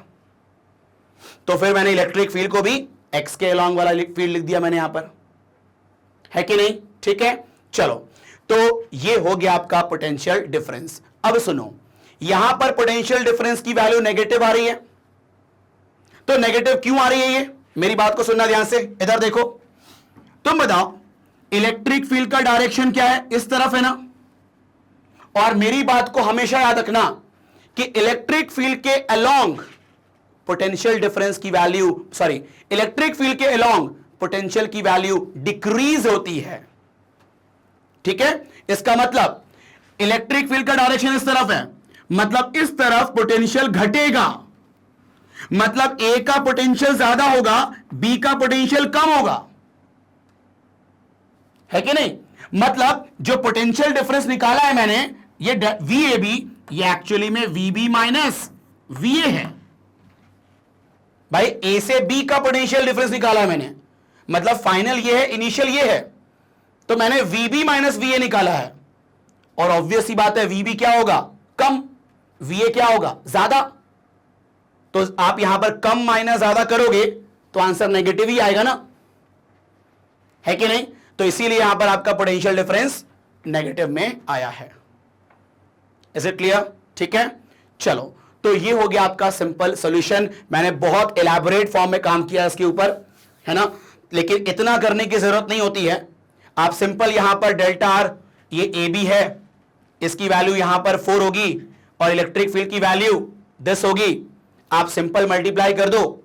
तो फिर मैंने इलेक्ट्रिक फील्ड को भी एक्स के अलोंग वाला फील्ड लिख दिया मैंने यहां पर, है कि नहीं। ठीक है, चलो, तो ये हो गया आपका पोटेंशियल डिफरेंस। अब सुनो, यहां पर पोटेंशियल डिफरेंस की वैल्यू नेगेटिव आ रही है, तो नेगेटिव क्यों आ रही है, ये मेरी बात को सुनना ध्यान से, इधर देखो, तुम बताओ, इलेक्ट्रिक फील्ड का डायरेक्शन क्या है, इस तरफ है ना, और मेरी बात को हमेशा याद रखना कि इलेक्ट्रिक फील्ड के अलोंग पोटेंशियल डिफरेंस की वैल्यू, सॉरी, इलेक्ट्रिक फील्ड के अलोंग पोटेंशियल की वैल्यू डिक्रीज होती है। ठीक है, इसका मतलब इलेक्ट्रिक फील्ड का डायरेक्शन इस तरफ है, मतलब इस तरफ पोटेंशियल घटेगा, मतलब ए का पोटेंशियल ज्यादा होगा, बी का पोटेंशियल कम होगा, है कि नहीं। मतलब जो पोटेंशियल डिफरेंस निकाला है मैंने, ये वी ए बी, ये एक्चुअली में V B minus V A है। भाई, ए से बी का पोटेंशियल डिफरेंस निकाला है मैंने, मतलब फाइनल ये है, इनिशियल ये है, तो मैंने V B minus V A निकाला है, और ऑब्वियस सी बात है, वी बी क्या होगा, कम, वी ए क्या होगा, ज्यादा। तो आप यहां पर कम माइनस ज्यादा करोगे तो आंसर नेगेटिव ही आएगा ना, है कि नहीं। तो इसीलिए यहां पर आपका पोटेंशियल डिफरेंस नेगेटिव में आया है। Is it clear. ठीक है, चलो, तो ये हो गया आपका सिंपल सॉल्यूशन। मैंने बहुत एलैबोरेट फॉर्म में काम किया इसके ऊपर, है ना, लेकिन इतना करने की जरूरत नहीं होती है। आप सिंपल यहां पर डेल्टा आर, ये ए बी है, इसकी वैल्यू यहां पर 4 होगी और इलेक्ट्रिक फील्ड की वैल्यू दिस होगी। आप सिंपल मल्टीप्लाई कर दो,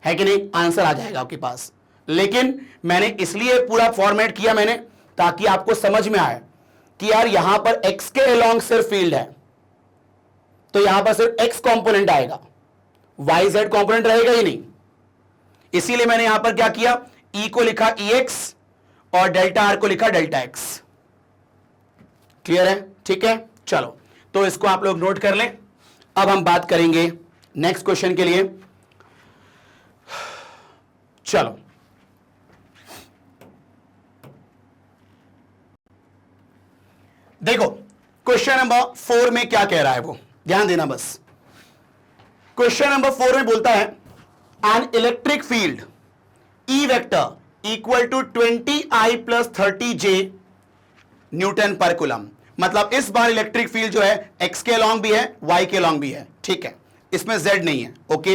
है कि नहीं, आंसर आ जाएगा आपके पास। लेकिन मैंने इसलिए पूरा फॉर्मेट किया मैंने ताकि आपको समझ में आए कि यार यहां पर x के अलोंग सिर्फ फील्ड है, तो यहां पर सिर्फ x कंपोनेंट आएगा, y z कंपोनेंट रहेगा ही नहीं। इसीलिए मैंने यहां पर क्या किया, E को लिखा EX और डेल्टा आर को लिखा डेल्टा x। क्लियर है? ठीक है, चलो तो इसको आप लोग नोट कर लें। अब हम बात करेंगे नेक्स्ट क्वेश्चन के लिए। चलो देखो क्वेश्चन नंबर 4 में क्या कह रहा है, वो ध्यान देना बस। क्वेश्चन नंबर 4 में बोलता है an electric field E vector equal to 20I plus 30J newton per coulomb. मतलब इस बार इलेक्ट्रिक फील्ड जो है x के अलोंग भी है, y के अलोंग भी है, ठीक है, इसमें z नहीं है, okay.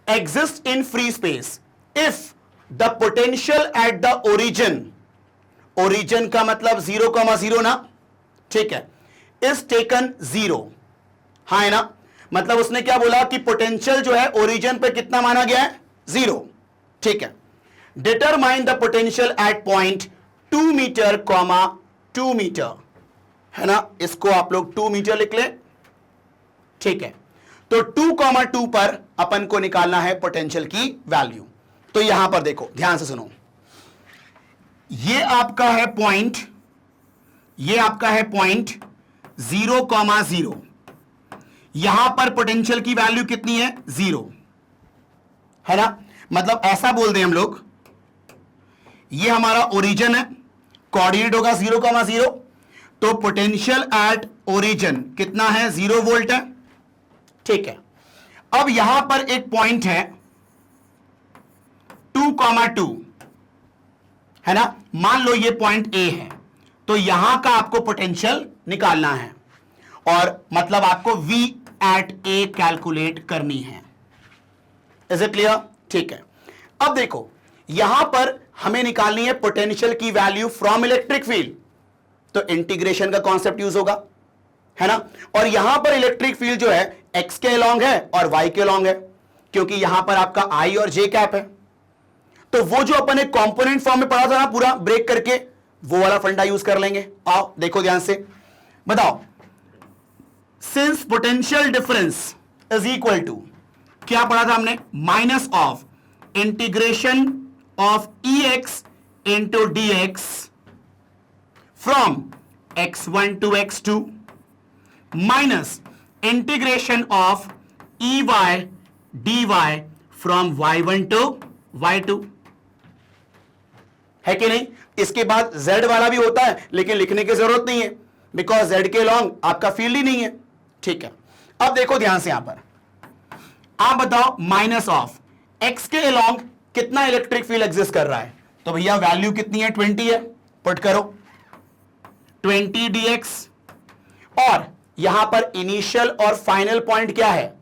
Exist in free space if the potential at the origin, origin का मतलब 0,0 ना, ठीक है, इज टेकन 0, हाँ है ना, मतलब उसने क्या बोला कि पोटेंशियल जो है ओरिजिन पे कितना माना गया है, 0, ठीक है। Determine the potential at point 2 metre, 2 metre, है ना, इसको आप लोग 2 मीटर लिख लें, ठीक है। तो 2,2 पर अपन को निकालना है पोटेंशियल की वैल्यू। तो यहां पर देखो, ध्यान से सुनो, ये आपका है पॉइंट, ये आपका है पॉइंट 0,0, यहां पर पोटेंशियल की वैल्यू कितनी है, 0, है ना। मतलब ऐसा बोल दें हम लोग, ये हमारा ओरिजिन है, कोऑर्डिनेट होगा 0,0, तो पोटेंशियल एट ओरिजिन कितना है, 0 वोल्ट है, ठीक है। अब यहां पर एक पॉइंट है 2,2, है ना, मान लो ये पॉइंट ए है, तो यहां का आपको पोटेंशियल निकालना है और मतलब आपको V एट ए कैलकुलेट करनी है। Is it clear? ठीक है। अब देखो यहां पर हमें निकालनी है पोटेंशियल की वैल्यू फ्रॉम इलेक्ट्रिक फील्ड, तो इंटीग्रेशन का कॉन्सेप्ट यूज होगा, है ना। और यहां पर इलेक्ट्रिक फील्ड जो है x के अलोंग है और y के अलोंग है, क्योंकि यहां पर आपका I और J कैप है। तो वो जो अपन एक कंपोनेंट फॉर्म में पढ़ा था ना पूरा ब्रेक करके, वो वाला फंडा यूज कर लेंगे। आओ देखो ध्यान से, बताओ, since potential difference is equal to, क्या पढ़ा था हमने, minus of integration of EX into DX from x1 to x2 minus integration of EY dy from y1 to y2, है कि नहीं। इसके बाद z वाला भी होता है, लेकिन लिखने की जरूरत नहीं है बिकॉज z के लॉन्ग आपका फील्ड ही नहीं है, ठीक है। अब देखो ध्यान से यहां पर, आप बताओ माइनस ऑफ x के अलोंग कितना इलेक्ट्रिक फील्ड एग्जिस्ट कर रहा है, तो भैया वैल्यू कितनी है, 20 है, पुट करो 20 dx। और यहां पर इनिशियल और फाइनल पॉइंट क्या है,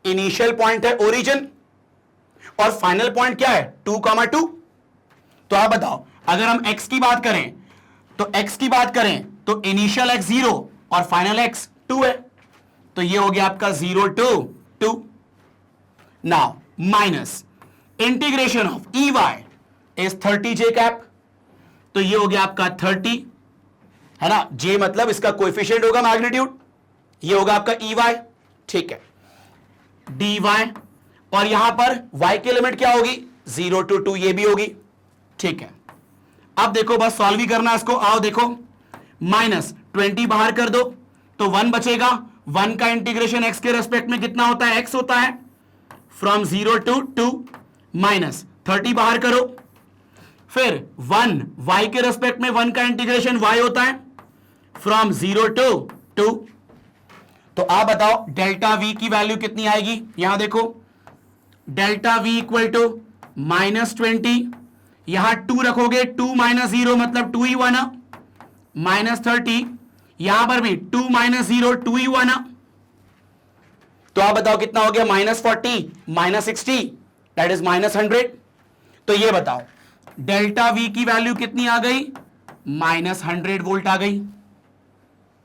इनिशियल पॉइंट है ओरिजिन और फाइनल पॉइंट क्या है 2,2। तो आप बताओ अगर हम x की बात करें तो इनिशियल x 0 और फाइनल x 2 है, तो ये हो गया आपका 0 to 2। Now minus integration of EY is 30J cap, तो ये हो गया आपका 30, है ना, J मतलब इसका कोएफिशिएंट होगा मैग्नीट्यूड, ये होगा आपका EY, ठीक है, dy, और यहां पर y की लिमिट क्या होगी, 0 to 2, ये भी होगी, ठीक है। अब देखो बस सॉल्व ही करना इसको, आओ देखो, माइनस 20 बाहर कर दो तो 1 बचेगा, 1 का इंटीग्रेशन x के रेस्पेक्ट में कितना होता है, x होता है, फ्रॉम 0 to 2, माइनस 30 बाहर करो, फिर 1 y के रेस्पेक्ट में 1 का इंटीग्रेशन y होता है, फ्रॉम 0 to 2। तो आप बताओ डेल्टा v की वैल्यू कितनी आएगी, यहां देखो डेल्टा v इक्वल टू -20, यहां 2 रखोगे, 2 - 0 मतलब 2 ही हुआ ना, -30, यहां पर भी 2 - 0 2 ही हुआ ना, तो आप बताओ कितना हो गया, -40 -60 दैट इज -100। तो ये बताओ डेल्टा वी की वैल्यू कितनी आ गई, -100 वोल्ट आ गई,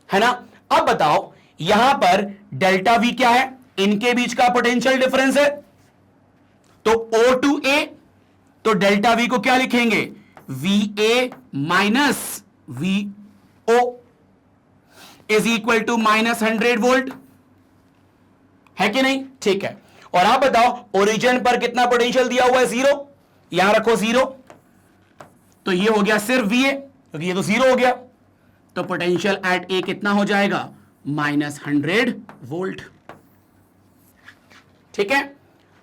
है ना। अब बताओ यहां पर डेल्टा वी क्या है, इनके बीच का पोटेंशियल डिफरेंस है, तो O टू A, तो डेल्टा वी को क्या लिखेंगे, VA minus VO is equal to -100 volt, है कि नहीं, ठीक है। और आप बताओ ओरिजिन पर कितना पोटेंशियल दिया हुआ है, 0, यहां रखो 0, तो ये हो गया सिर्फ VA, क्योंकि ये तो 0 हो गया, तो पोटेंशियल एट A कितना हो जाएगा, -100 वोल्ट, ठीक है।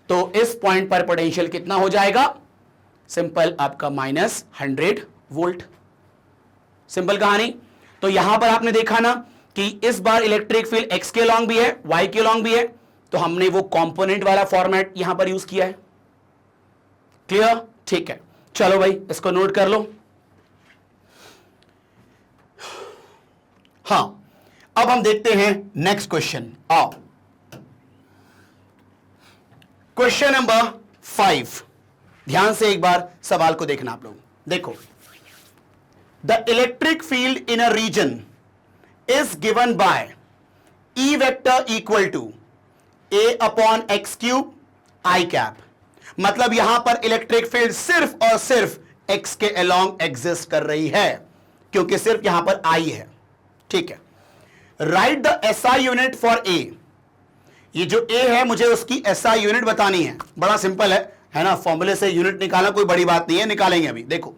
तो इस पॉइंट पर पोटेंशियल कितना हो जाएगा, सिंपल आपका -100 वोल्ट, सिंपल कहानी। तो यहां पर आपने देखा ना कि इस बार इलेक्ट्रिक फील्ड x के लॉन्ग भी है, y के लॉन्ग भी है, तो हमने वो कंपोनेंट वाला फॉर्मेट यहां पर यूज किया है, क्लियर, ठीक है। चलो भाई इसको नोट कर लो। हां, अब हम देखते हैं नेक्स्ट क्वेश्चन। आओ क्वेश्चन नंबर 5, ध्यान से एक बार सवाल को देखना आप लोग। देखो, the electric field in a region is given by E vector equal to A upon X cube I cap. मतलब यहां पर इलेक्ट्रिक फील्ड सिर्फ और सिर्फ x के अलोंग एग्जिस्ट कर रही है, क्योंकि सिर्फ यहां पर I है, ठीक है। Right the SI unit for A, ये जो A है मुझे उसकी SI यूनिट बतानी है, बड़ा सिंपल है ना, फॉर्मूले से यूनिट निकालना कोई बड़ी बात नहीं है, निकालेंगे अभी, देखो।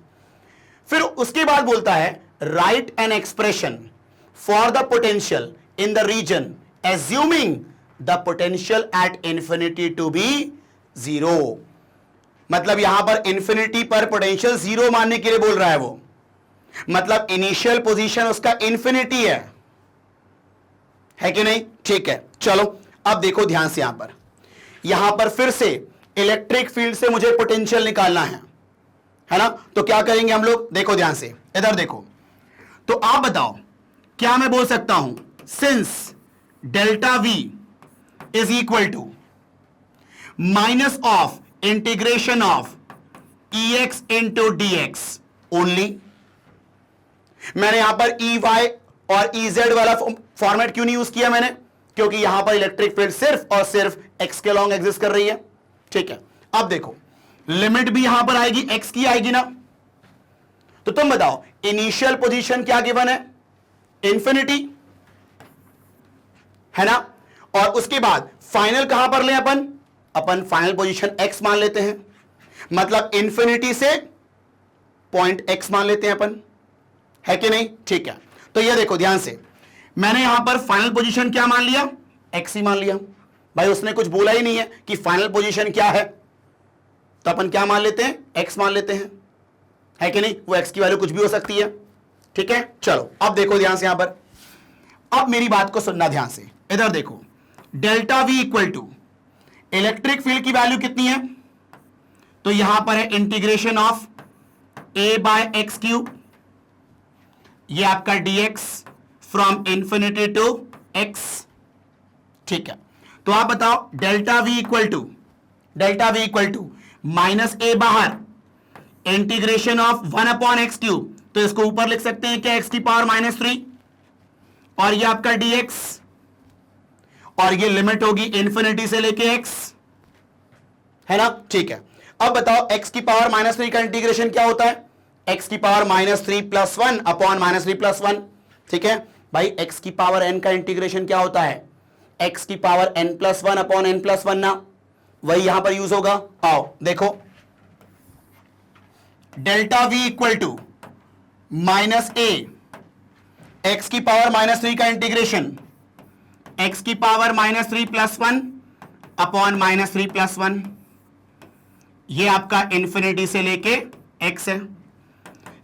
फिर उसके बाद बोलता है write an expression for the potential in the region assuming the potential at infinity to be 0। मतलब यहां पर इंफिनिटी पर पोटेंशियल 0 मानने के लिए बोल रहा है वो, मतलब इनिशियल पोजीशन उसका इंफिनिटी है कि नहीं, ठीक है। चलो अब देखो ध्यान से, यहां पर फिर से इलेक्ट्रिक फील्ड से मुझे पोटेंशियल निकालना है ना, तो क्या करेंगे हम लोग, देखो ध्यान से, इधर देखो। तो आप बताओ क्या मैं बोल सकता हूं, since delta V is equal to minus of integration of EX into DX only. मैंने यहां पर EY और EZ वाला फॉर्मेट क्यों नहीं यूज किया मैंने, क्योंकि यहां पर इलेक्ट्रिक फील्ड सिर्फ और सिर्फ x के लॉन्ग एग्जिस्ट कर रही है, ठीक है। अब देखो लिमिट भी यहां पर आएगी, x की आएगी ना, तो तुम बताओ इनिशियल पोजीशन क्या गिवन है, इंफिनिटी, है ना। और उसके बाद फाइनल कहां पर ले, अपन फाइनल पोजीशन x मान लेते हैं, मतलब इंफिनिटी से पॉइंट x मान लेते हैं अपन, है कि नहीं, ठीक है। तो ये देखो ध्यान से, मैंने यहां पर फाइनल पोजीशन क्या मान लिया, x ही मान लिया। भाई उसने कुछ बोला ही नहीं है कि फाइनल पोजीशन क्या है, तो अपन क्या मान लेते हैं, x मान लेते हैं, है कि नहीं, वो x की वैल्यू कुछ भी हो सकती है, ठीक है। चलो अब देखो ध्यान से, यहां पर अब मेरी बात को सुनना ध्यान से, इधर देखो, delta V equal to electric field की वैल्यू कितनी है, तो यहां पर है integration of A by X cube, ये आपका dx from infinity to x, ठीक है। तो आप बताओ delta V equal to minus A बाहर, integration of 1 upon X cube, तो इसको ऊपर लिख सकते हैं क्या, x की पावर -3, और ये आपका dx, और ये लिमिट होगी इंफिनिटी से लेके x, है ना, ठीक है। अब बताओ x की पावर -3 का इंटीग्रेशन क्या होता है, x की पावर -3 + 1 अपॉन -3 + 1, ठीक है भाई। x की पावर n का इंटीग्रेशन क्या होता है, x की पावर n + 1 अपॉन n + 1 ना, वही यहां पर यूज होगा। आओ देखो, delta V equal to -a, x की पावर -3 का इंटीग्रेशन, x की पावर -3 + 1 अपॉन -3 + 1, ये आपका इंफिनिटी से लेके x है।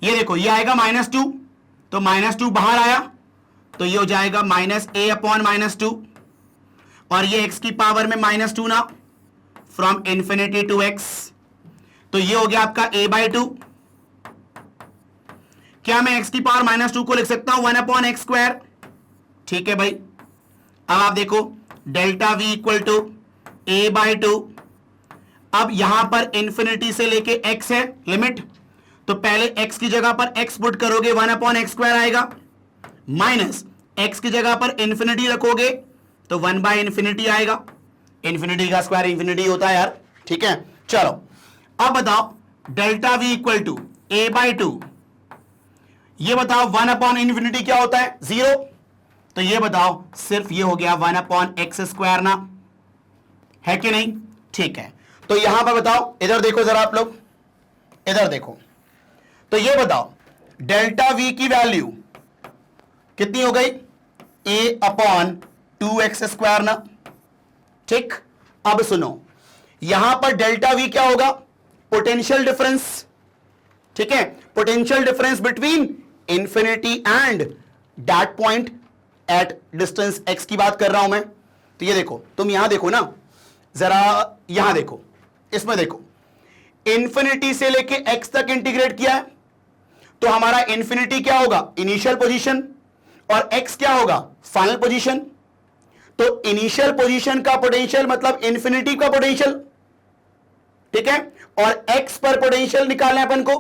ये देखो ये आएगा -2, तो -2 बाहर आया, तो ये हो जाएगा -a अपॉन -2, और ये x की पावर में -2 ना, फ्रॉम इंफिनिटी टू x, तो ये हो गया आपका a/2। क्या मैं x की पावर -2 को लिख सकता हूं 1/x², ठीक है भाई। अब आप देखो delta V equal to a/2 अब यहां पर इंफिनिटी से लेके x है लिमिट, तो पहले x की जगह पर x पुट करोगे 1/x² आएगा, माइनस x की जगह पर इंफिनिटी रखोगे तो 1/∞ आएगा। इंफिनिटी का स्क्वायर इंफिनिटी होता है यार, ठीक है। चलो अब बताओ delta v equal to a/2, ये बताओ 1/∞ क्या होता है? 0। तो ये बताओ सिर्फ ये हो गया 1/x² ना, है कि नहीं? ठीक है, तो यहां पर बताओ, इधर देखो जरा आप लोग, इधर देखो, तो ये बताओ डेल्टा v की वैल्यू कितनी हो गई? a/2x² ना, ठीक। अब सुनो, यहां पर डेल्टा v क्या होगा? पोटेंशियल डिफरेंस, ठीक है, potential difference between infinity and that point at distance x की बात कर रहा हूं मैं। तो ये देखो, तुम यहां देखो ना, जरा यहां देखो, इसमें देखो, इंफिनिटी से लेके x तक इंटीग्रेट किया है, तो हमारा इंफिनिटी क्या होगा? इनिशियल पोजीशन, और x क्या होगा? Final position. तो इनिशियल पोजीशन का पोटेंशियल मतलब इंफिनिटी का पोटेंशियल, ठीक है, और x पर पोटेंशियल निकालना है अपन को।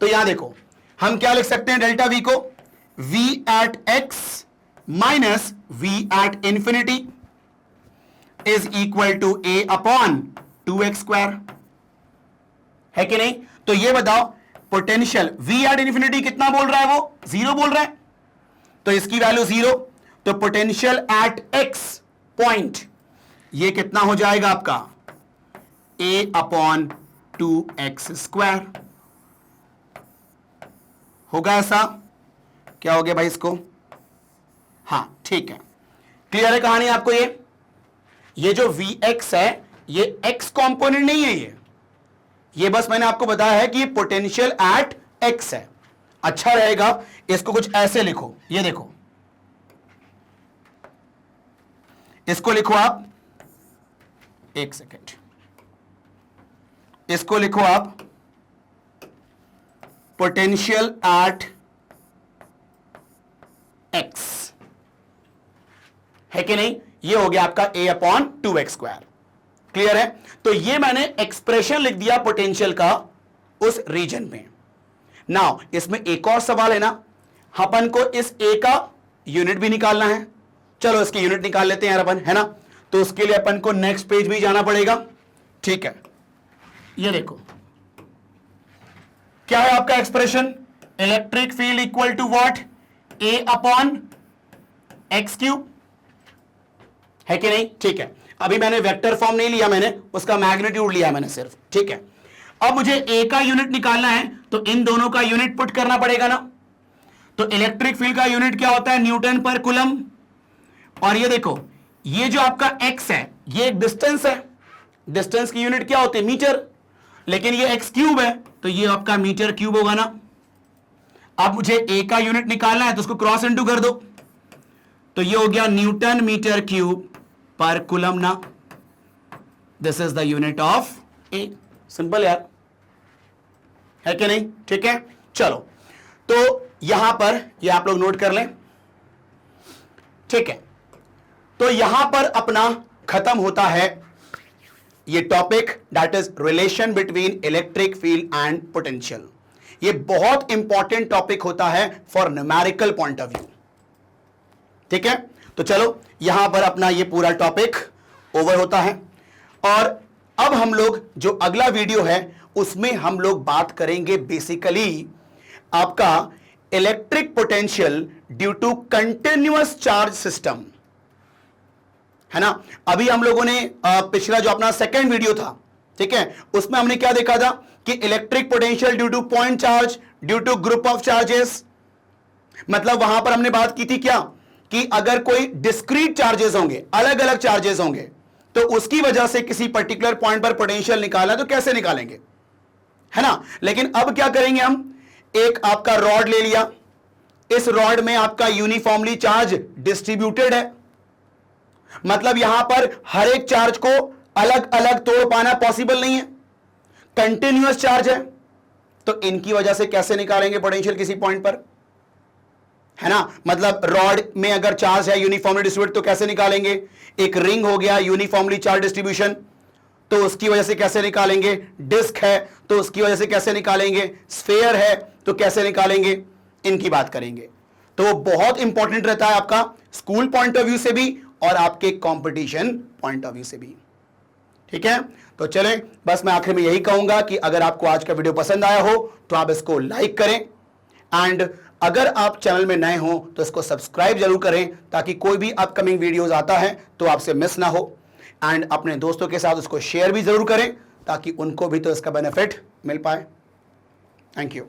तो यहां देखो, हम क्या लिख सकते हैं डेल्टा v को? v at x minus v at infinity is equal to a/2x², है कि नहीं? तो ये बताओ पोटेंशियल v at इंफिनिटी कितना बोल रहा है? वो 0 बोल रहा है, तो इसकी वैल्यू 0, तो पोटेंशियल एट x पॉइंट ये कितना हो जाएगा आपका? a/2x²। होगा ऐसा? क्या हो गया भाई इसको? हां ठीक है, क्लियर है कहानी आपको? ये जो vx है ये x कंपोनेंट नहीं है, ये बस मैंने आपको बताया है कि ये पोटेंशियल एट x है। अच्छा रहेगा इसको कुछ ऐसे लिखो, ये देखो, इसको लिखो आप, एक सेकेंड, इसको लिखो आप पोटेंशियल एट x, है कि नहीं? ये हो गया आपका a/2x²। क्लियर है? तो ये मैंने एक्सप्रेशन लिख दिया पोटेंशियल का उस रीजन में। नाउ इसमें एक और सवाल है ना, अपन को इस a का यूनिट भी निकालना है। चलो इसके यूनिट निकाल लेते हैं यार अपन, है ना। तो उसके लिए अपन को नेक्स्ट पेज भी जाना पड़ेगा, ठीक है। ये देखो क्या है आपका expression? Electric field equal to what? a/x³, है कि नहीं? ठीक है, अभी मैंने वेक्टर फॉर्म नहीं लिया, मैंने उसका मैग्नीट्यूड लिया मैंने सिर्फ, ठीक है। अब मुझे a का यूनिट निकालना है, तो इन दोनों का यूनिट पुट करना पड़ेगा ना। तो इलेक्ट्रिक फील्ड का यूनिट क्या होता है? Newton per coulomb. और ये देखो, ये जो आपका x है ये एक डिस्टेंस है, डिस्टेंस की यूनिट क्या होती है? मीटर, लेकिन ये x³ है तो ये आपका मीटर क्यूब होगा ना। अब मुझे a का यूनिट निकालना है तो उसको क्रॉस इनटू कर दो, तो ये हो गया न्यूटन मीटर क्यूब पर कूलम ना। This is the unit of a। Simple यार, है कि नहीं? ठीक है, चलो तो यहां पर ये आप लोग नोट कर लें, ठीक है। तो यहां पर अपना खत्म होता है ये topic, that is relation between electric field and potential. ये बहुत इंपॉर्टेंट टॉपिक होता है for numerical point of view, ठीक है। तो चलो यहां पर अपना ये पूरा टॉपिक ओवर होता है, और अब हम लोग जो अगला वीडियो है उसमें हम लोग बात करेंगे बेसिकली आपका electric potential due to continuous charge system, है ना। अभी हम लोगों ने पिछला जो अपना सेकेंड वीडियो था, ठीक है, उसमें हमने क्या देखा था कि electric potential due to point charge, due to group of charges. मतलब वहां पर हमने बात की थी क्या कि अगर कोई डिस्क्रीट चार्जेस होंगे, अलग अलग चार्जेस होंगे, तो उसकी वजह से किसी पर्टिकुलर पॉइंट पर पोटेंशियल निकालना, तो कैसे निकालेंगे, है ना। लेकिन अब क्या करेंगे हम, एक आपका रॉड ले लिया, इस रॉड में आपका यूनिफॉर्मली चार्ज डिस्ट्रीब्यूटेड है, मतलब यहां पर हर एक चार्ज को अलग अलग तोड़ पाना पॉसिबल नहीं है, कंटिन्यूअस चार्ज है, तो इनकी वजह से कैसे निकालेंगे पोटेंशियल किसी पॉइंट पर, है ना। मतलब रॉड में अगर चार्ज है यूनिफॉर्मली डिस्ट्रीब्यूटेड तो कैसे निकालेंगे? एक रिंग हो गया यूनिफॉर्मली चार्ज डिस्ट्रीब्यूशन, तो उसकी वजह से कैसे निकालेंगे, डिस्क है तो उसकी वजह से कैसे निकालेंगे, स्फेयर है तो कैसे निकालेंगे, इनकी बात करेंगे। तो बहुत इंपॉर्टेंट रहता है आपका स्कूल पॉइंट ऑफ व्यू से भी और आपके कंपटीशन पॉइंट ऑफ व्यू से भी। ठीक है, तो चलें, बस मैं आखिर में यही कहूंगा कि अगर आपको आज का वीडियो पसंद आया हो तो आप इसको लाइक करें, एंड अगर आप चैनल में नए हो तो इसको सब्सक्राइब जरूर करें ताकि कोई भी अपकमिंग वीडियोस आता है तो आपसे मिस ना हो, एंड अपने दोस्तों के साथ उसको शेयर भी जरूर करें ताकि उनको भी तो इसका बेनिफिट मिल पाए। Thank you.